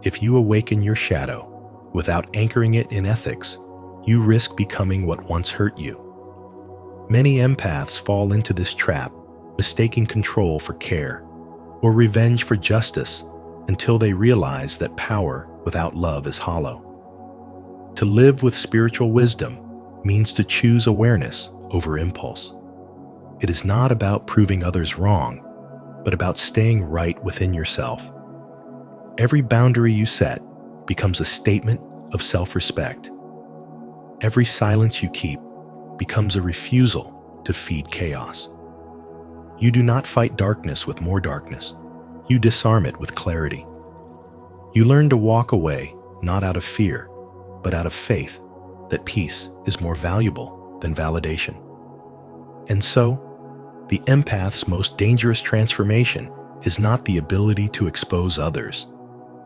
If you awaken your shadow without anchoring it in ethics, you risk becoming what once hurt you. Many empaths fall into this trap, mistaking control for care or revenge for justice until they realize that power without love is hollow. To live with spiritual wisdom means to choose awareness over impulse. It is not about proving others wrong, but about staying right within yourself. Every boundary you set becomes a statement of self-respect. Every silence you keep becomes a refusal to feed chaos. You do not fight darkness with more darkness. You disarm it with clarity. You learn to walk away not out of fear, but out of faith that peace is more valuable than validation. And so, the empath's most dangerous transformation is not the ability to expose others.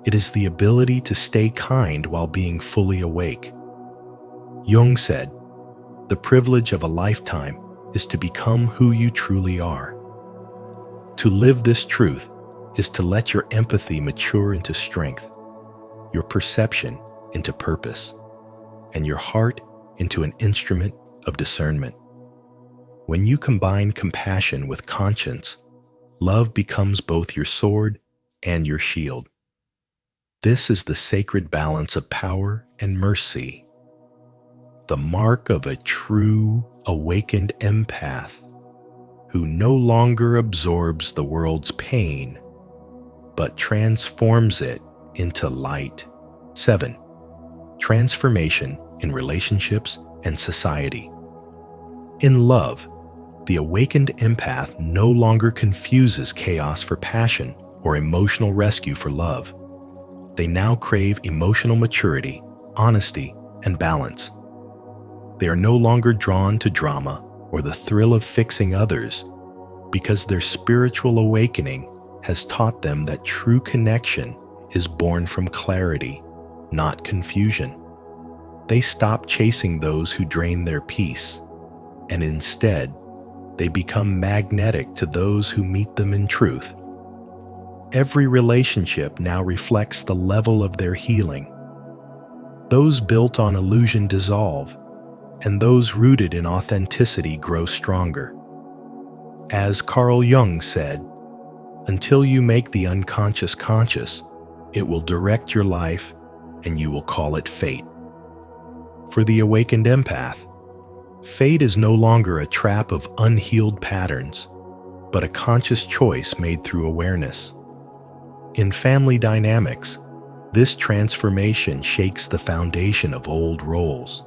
It is the ability to stay kind while being fully awake. Jung said, "The privilege of a lifetime is to become who you truly are." To live this truth is to let your empathy mature into strength, your perception into purpose, and your heart into an instrument of discernment. When you combine compassion with conscience, love becomes both your sword and your shield. This is the sacred balance of power and mercy, the mark of a true, awakened empath who no longer absorbs the world's pain, but transforms it into light. 7. Transformation in relationships and society. In love, the awakened empath no longer confuses chaos for passion or emotional rescue for love. They now crave emotional maturity, honesty, and balance. They are no longer drawn to drama or the thrill of fixing others because their spiritual awakening has taught them that true connection is born from clarity, not confusion. They stop chasing those who drain their peace, and instead, they become magnetic to those who meet them in truth. Every relationship now reflects the level of their healing. Those built on illusion dissolve, and those rooted in authenticity grow stronger. As Carl Jung said, "Until you make the unconscious conscious, it will direct your life and you will call it fate." For the awakened empath, fate is no longer a trap of unhealed patterns, but a conscious choice made through awareness. In family dynamics, this transformation shakes the foundation of old roles.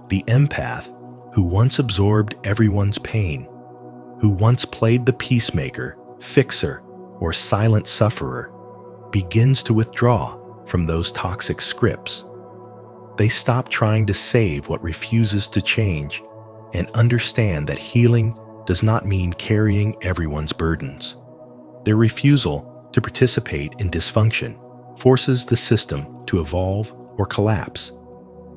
The empath, who once absorbed everyone's pain, who once played the peacemaker, fixer, or silent sufferer, begins to withdraw from those toxic scripts. They stop trying to save what refuses to change and understand that healing does not mean carrying everyone's burdens. Their refusal to participate in dysfunction forces the system to evolve or collapse.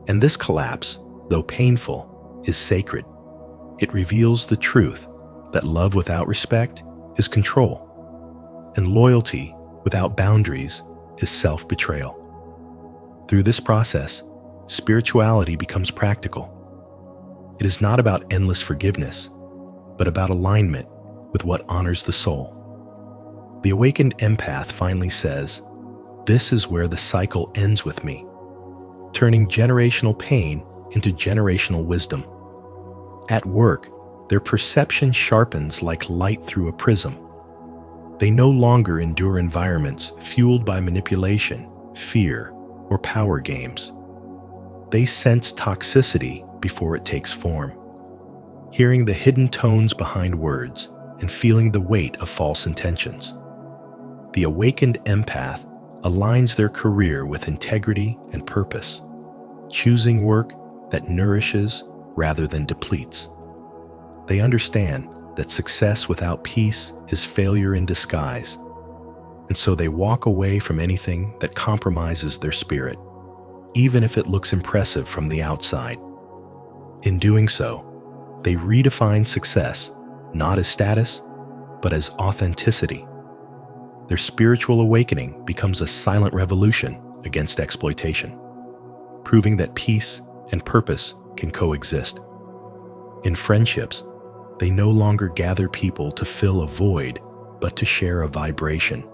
And this collapse, though painful, is sacred. It reveals the truth that love without respect is control, and loyalty without boundaries is self-betrayal. Through this process, spirituality becomes practical. It is not about endless forgiveness, but about alignment with what honors the soul. The awakened empath finally says, "This is where the cycle ends with me," turning generational pain into generational wisdom. At work, their perception sharpens like light through a prism. They no longer endure environments fueled by manipulation, fear, or power games. They sense toxicity before it takes form, hearing the hidden tones behind words and feeling the weight of false intentions. The awakened empath aligns their career with integrity and purpose, choosing work that nourishes rather than depletes. They understand that success without peace is failure in disguise, and so they walk away from anything that compromises their spirit, even if it looks impressive from the outside. In doing so, they redefine success not as status, but as authenticity. Their spiritual awakening becomes a silent revolution against exploitation, proving that peace and purpose can coexist. In friendships, they no longer gather people to fill a void, but to share a vibration.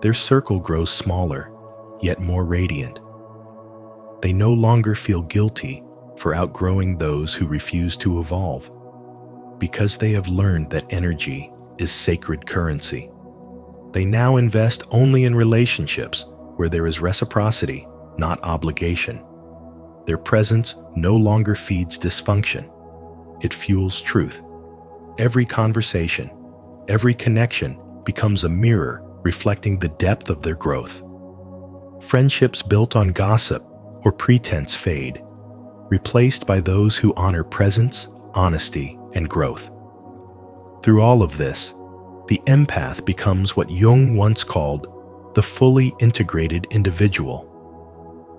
Their circle grows smaller, yet more radiant. They no longer feel guilty for outgrowing those who refuse to evolve, because they have learned that energy is sacred currency. They now invest only in relationships where there is reciprocity, not obligation. Their presence no longer feeds dysfunction. It fuels truth. Every conversation, every connection becomes a mirror reflecting the depth of their growth. Friendships built on gossip or pretense fade, replaced by those who honor presence, honesty, and growth. Through all of this, the empath becomes what Jung once called the fully integrated individual,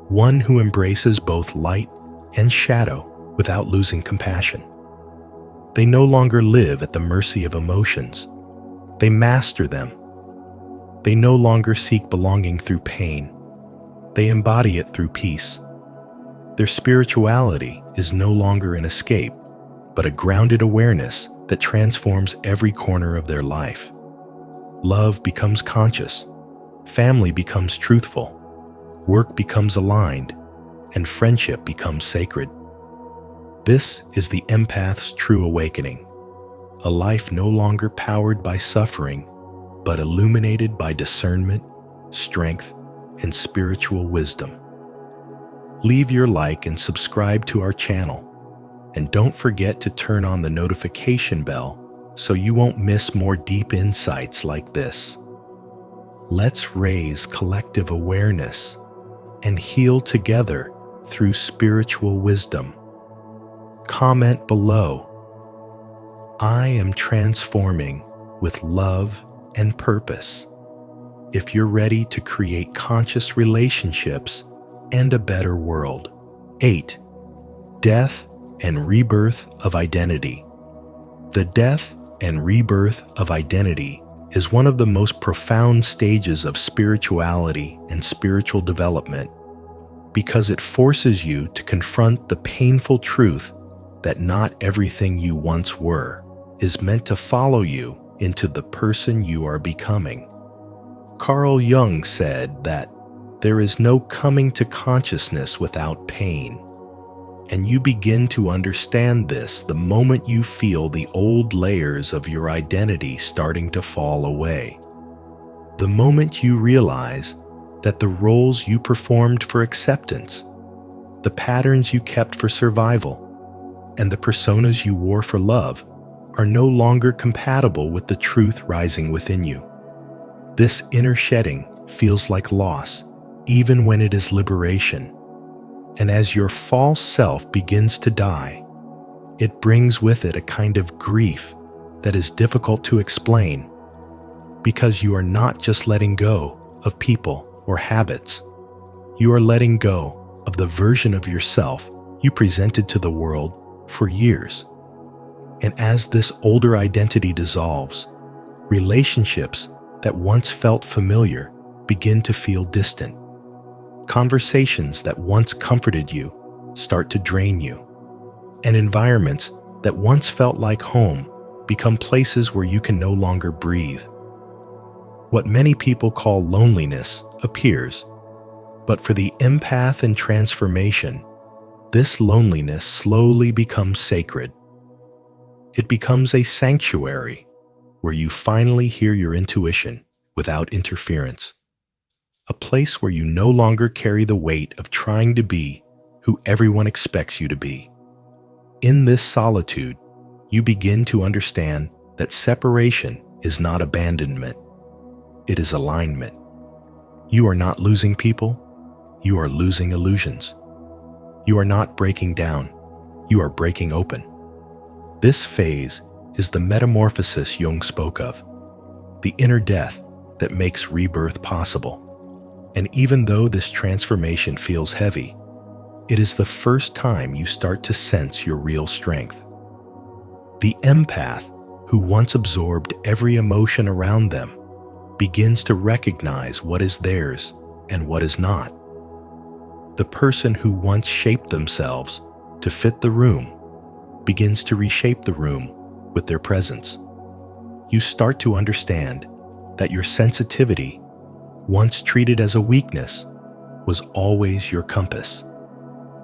one who embraces both light and shadow without losing compassion. They no longer live at the mercy of emotions. They master them. They no longer seek belonging through pain. They embody it through peace. Their spirituality is no longer an escape, but a grounded awareness that transforms every corner of their life. Love becomes conscious. Family becomes truthful. Work becomes aligned, and friendship becomes sacred. This is the empath's true awakening, a life no longer powered by suffering, but illuminated by discernment, strength, and spiritual wisdom. Leave your like and subscribe to our channel, and don't forget to turn on the notification bell so you won't miss more deep insights like this. Let's raise collective awareness and heal together through spiritual wisdom. Comment below. I am transforming with love and purpose. If you're ready to create conscious relationships and a better world. 8. Death and rebirth of identity. The death and rebirth of identity is one of the most profound stages of spirituality and spiritual development because it forces you to confront the painful truth that not everything you once were is meant to follow you into the person you are becoming. Carl Jung said that there is no coming to consciousness without pain, and you begin to understand this the moment you feel the old layers of your identity starting to fall away. The moment you realize that the roles you performed for acceptance, the patterns you kept for survival, and the personas you wore for love are no longer compatible with the truth rising within you. This inner shedding feels like loss, even when it is liberation. And as your false self begins to die, it brings with it a kind of grief that is difficult to explain, because you are not just letting go of people or habits. You are letting go of the version of yourself you presented to the world for years. And as this older identity dissolves, relationships that once felt familiar begin to feel distant. Conversations that once comforted you start to drain you. And environments that once felt like home become places where you can no longer breathe. What many people call loneliness appears, but for the empath in transformation, this loneliness slowly becomes sacred. It becomes a sanctuary where you finally hear your intuition without interference. A place where you no longer carry the weight of trying to be who everyone expects you to be. In this solitude, you begin to understand that separation is not abandonment. It is alignment. You are not losing people. You are losing illusions. You are not breaking down. You are breaking open. This phase is the metamorphosis Jung spoke of, the inner death that makes rebirth possible. And even though this transformation feels heavy, it is the first time you start to sense your real strength. The empath, who once absorbed every emotion around them, begins to recognize what is theirs and what is not. The person who once shaped themselves to fit the room begins to reshape the room with their presence. You start to understand that your sensitivity, once treated as a weakness, was always your compass.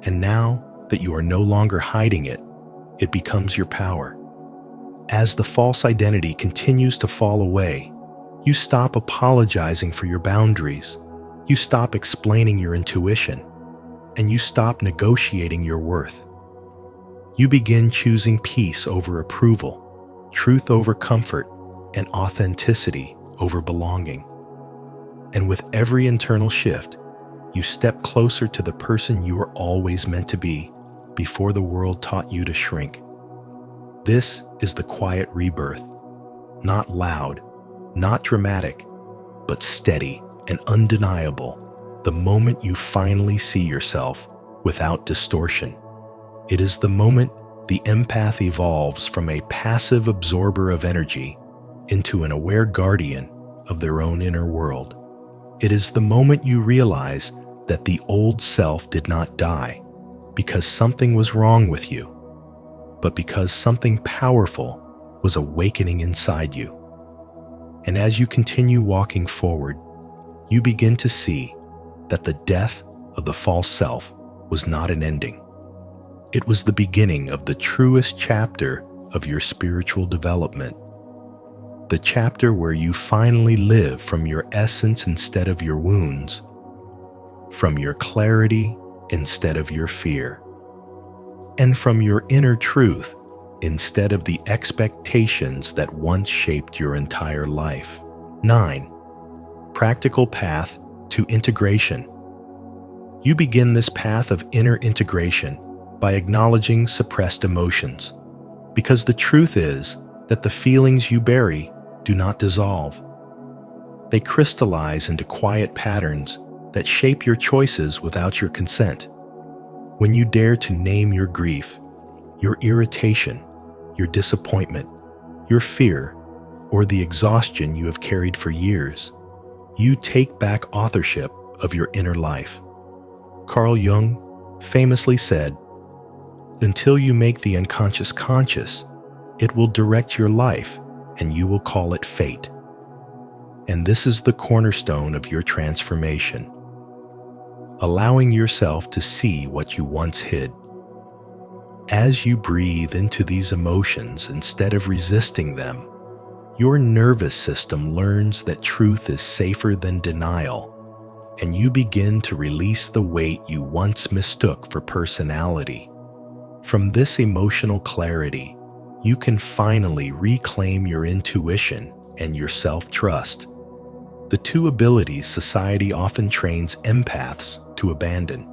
And now that you are no longer hiding it, it becomes your power. As the false identity continues to fall away, you stop apologizing for your boundaries, you stop explaining your intuition, and you stop negotiating your worth. You begin choosing peace over approval, truth over comfort, and authenticity over belonging. And with every internal shift, you step closer to the person you were always meant to be before the world taught you to shrink. This is the quiet rebirth, not loud, not dramatic, but steady and undeniable, the moment you finally see yourself without distortion. It is the moment the empath evolves from a passive absorber of energy into an aware guardian of their own inner world. It is the moment you realize that the old self did not die because something was wrong with you, but because something powerful was awakening inside you. And as you continue walking forward, you begin to see that the death of the false self was not an ending. It was the beginning of the truest chapter of your spiritual development. The chapter where you finally live from your essence instead of your wounds, from your clarity instead of your fear, and from your inner truth instead of the expectations that once shaped your entire life. 9. Practical path to integration. You begin this path of inner integration by acknowledging suppressed emotions, because the truth is that the feelings you bury do not dissolve. They crystallize into quiet patterns that shape your choices without your consent. When you dare to name your grief, your irritation, your disappointment, your fear, or the exhaustion you have carried for years, you take back authorship of your inner life. Carl Jung famously said, "Until you make the unconscious conscious, it will direct your life and you will call it fate." And this is the cornerstone of your transformation, allowing yourself to see what you once hid. As you breathe into these emotions instead of resisting them, your nervous system learns that truth is safer than denial, and you begin to release the weight you once mistook for personality. From this emotional clarity, you can finally reclaim your intuition and your self-trust, the two abilities society often trains empaths to abandon.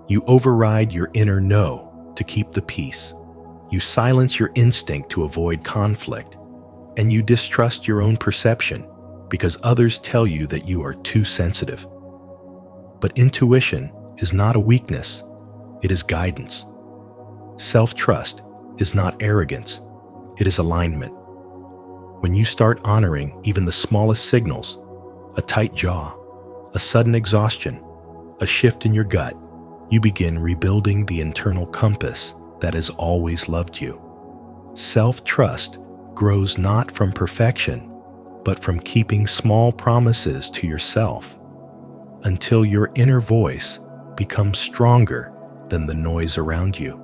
You override your inner no to keep the peace. You silence your instinct to avoid conflict, and you distrust your own perception because others tell you that you are too sensitive. But intuition is not a weakness, it is guidance. Self-trust is not arrogance, it is alignment. When you start honoring even the smallest signals, a tight jaw, a sudden exhaustion, a shift in your gut, you begin rebuilding the internal compass that has always loved you. Self-trust grows not from perfection, but from keeping small promises to yourself until your inner voice becomes stronger than the noise around you.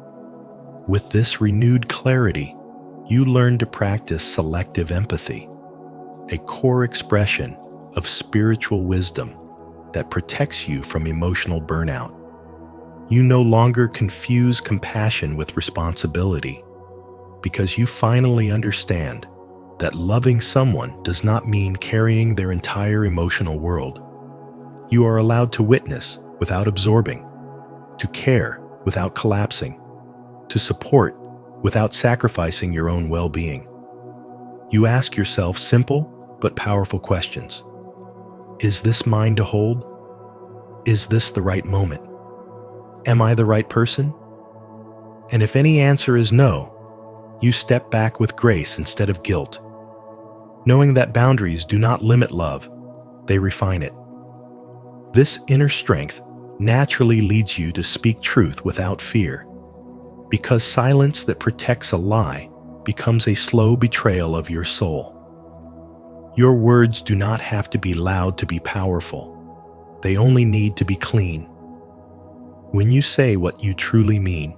With this renewed clarity, you learn to practice selective empathy, a core expression of spiritual wisdom that protects you from emotional burnout. You no longer confuse compassion with responsibility because you finally understand that loving someone does not mean carrying their entire emotional world. You are allowed to witness without absorbing, to care without collapsing, to support without sacrificing your own well-being. You ask yourself simple but powerful questions. Is this mine to hold? Is this the right moment? Am I the right person? And if any answer is no, you step back with grace instead of guilt, knowing that boundaries do not limit love, they refine it. This inner strength naturally leads you to speak truth without fear, because silence that protects a lie becomes a slow betrayal of your soul. Your words do not have to be loud to be powerful. They only need to be clean. When you say what you truly mean,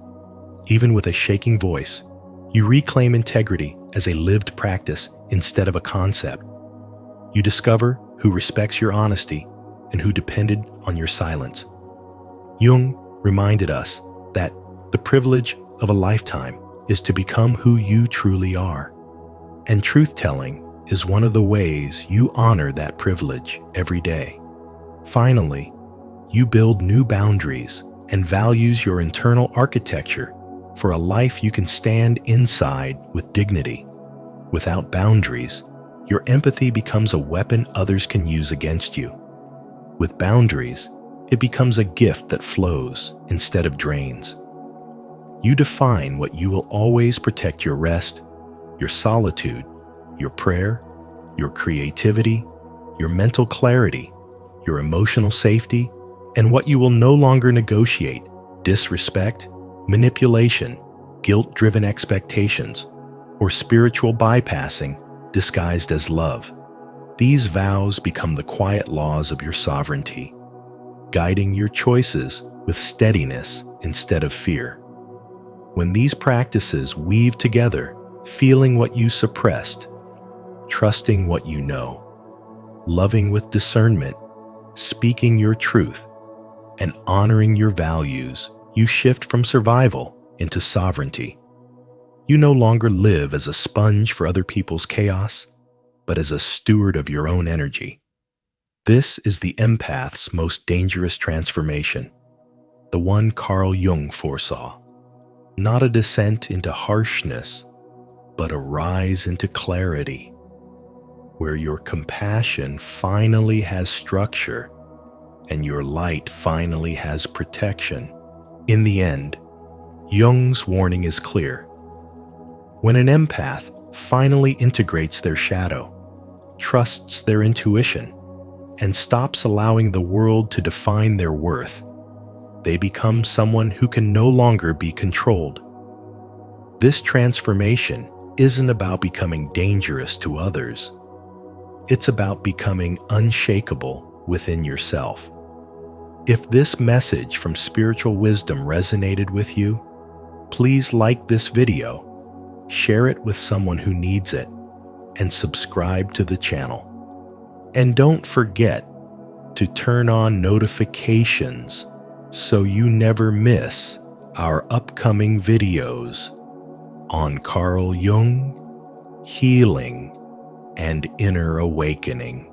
even with a shaking voice, you reclaim integrity as a lived practice instead of a concept. You discover who respects your honesty and who depended on your silence. Jung reminded us that the privilege of a lifetime is to become who you truly are. And truth-telling is one of the ways you honor that privilege every day. Finally, you build new boundaries and values your internal architecture for a life you can stand inside with dignity. Without boundaries, your empathy becomes a weapon others can use against you. With boundaries, it becomes a gift that flows instead of drains. You define what you will always protect: your rest, your solitude, your prayer, your creativity, your mental clarity, your emotional safety, and what you will no longer negotiate: disrespect, manipulation, guilt-driven expectations, or spiritual bypassing disguised as love. These vows become the quiet laws of your sovereignty, guiding your choices with steadiness instead of fear. When these practices weave together, feeling what you suppressed, trusting what you know, loving with discernment, speaking your truth, and honoring your values, you shift from survival into sovereignty. You no longer live as a sponge for other people's chaos, but as a steward of your own energy. This is the empath's most dangerous transformation, the one Carl Jung foresaw. Not a descent into harshness, but a rise into clarity, where your compassion finally has structure and your light finally has protection. In the end, Jung's warning is clear. When an empath finally integrates their shadow, trusts their intuition, and stops allowing the world to define their worth, they become someone who can no longer be controlled. This transformation isn't about becoming dangerous to others. It's about becoming unshakable within yourself. If this message from spiritual wisdom resonated with you, please like this video, share it with someone who needs it, and subscribe to the channel. And don't forget to turn on notifications so you never miss our upcoming videos on Carl Jung, healing, and inner awakening.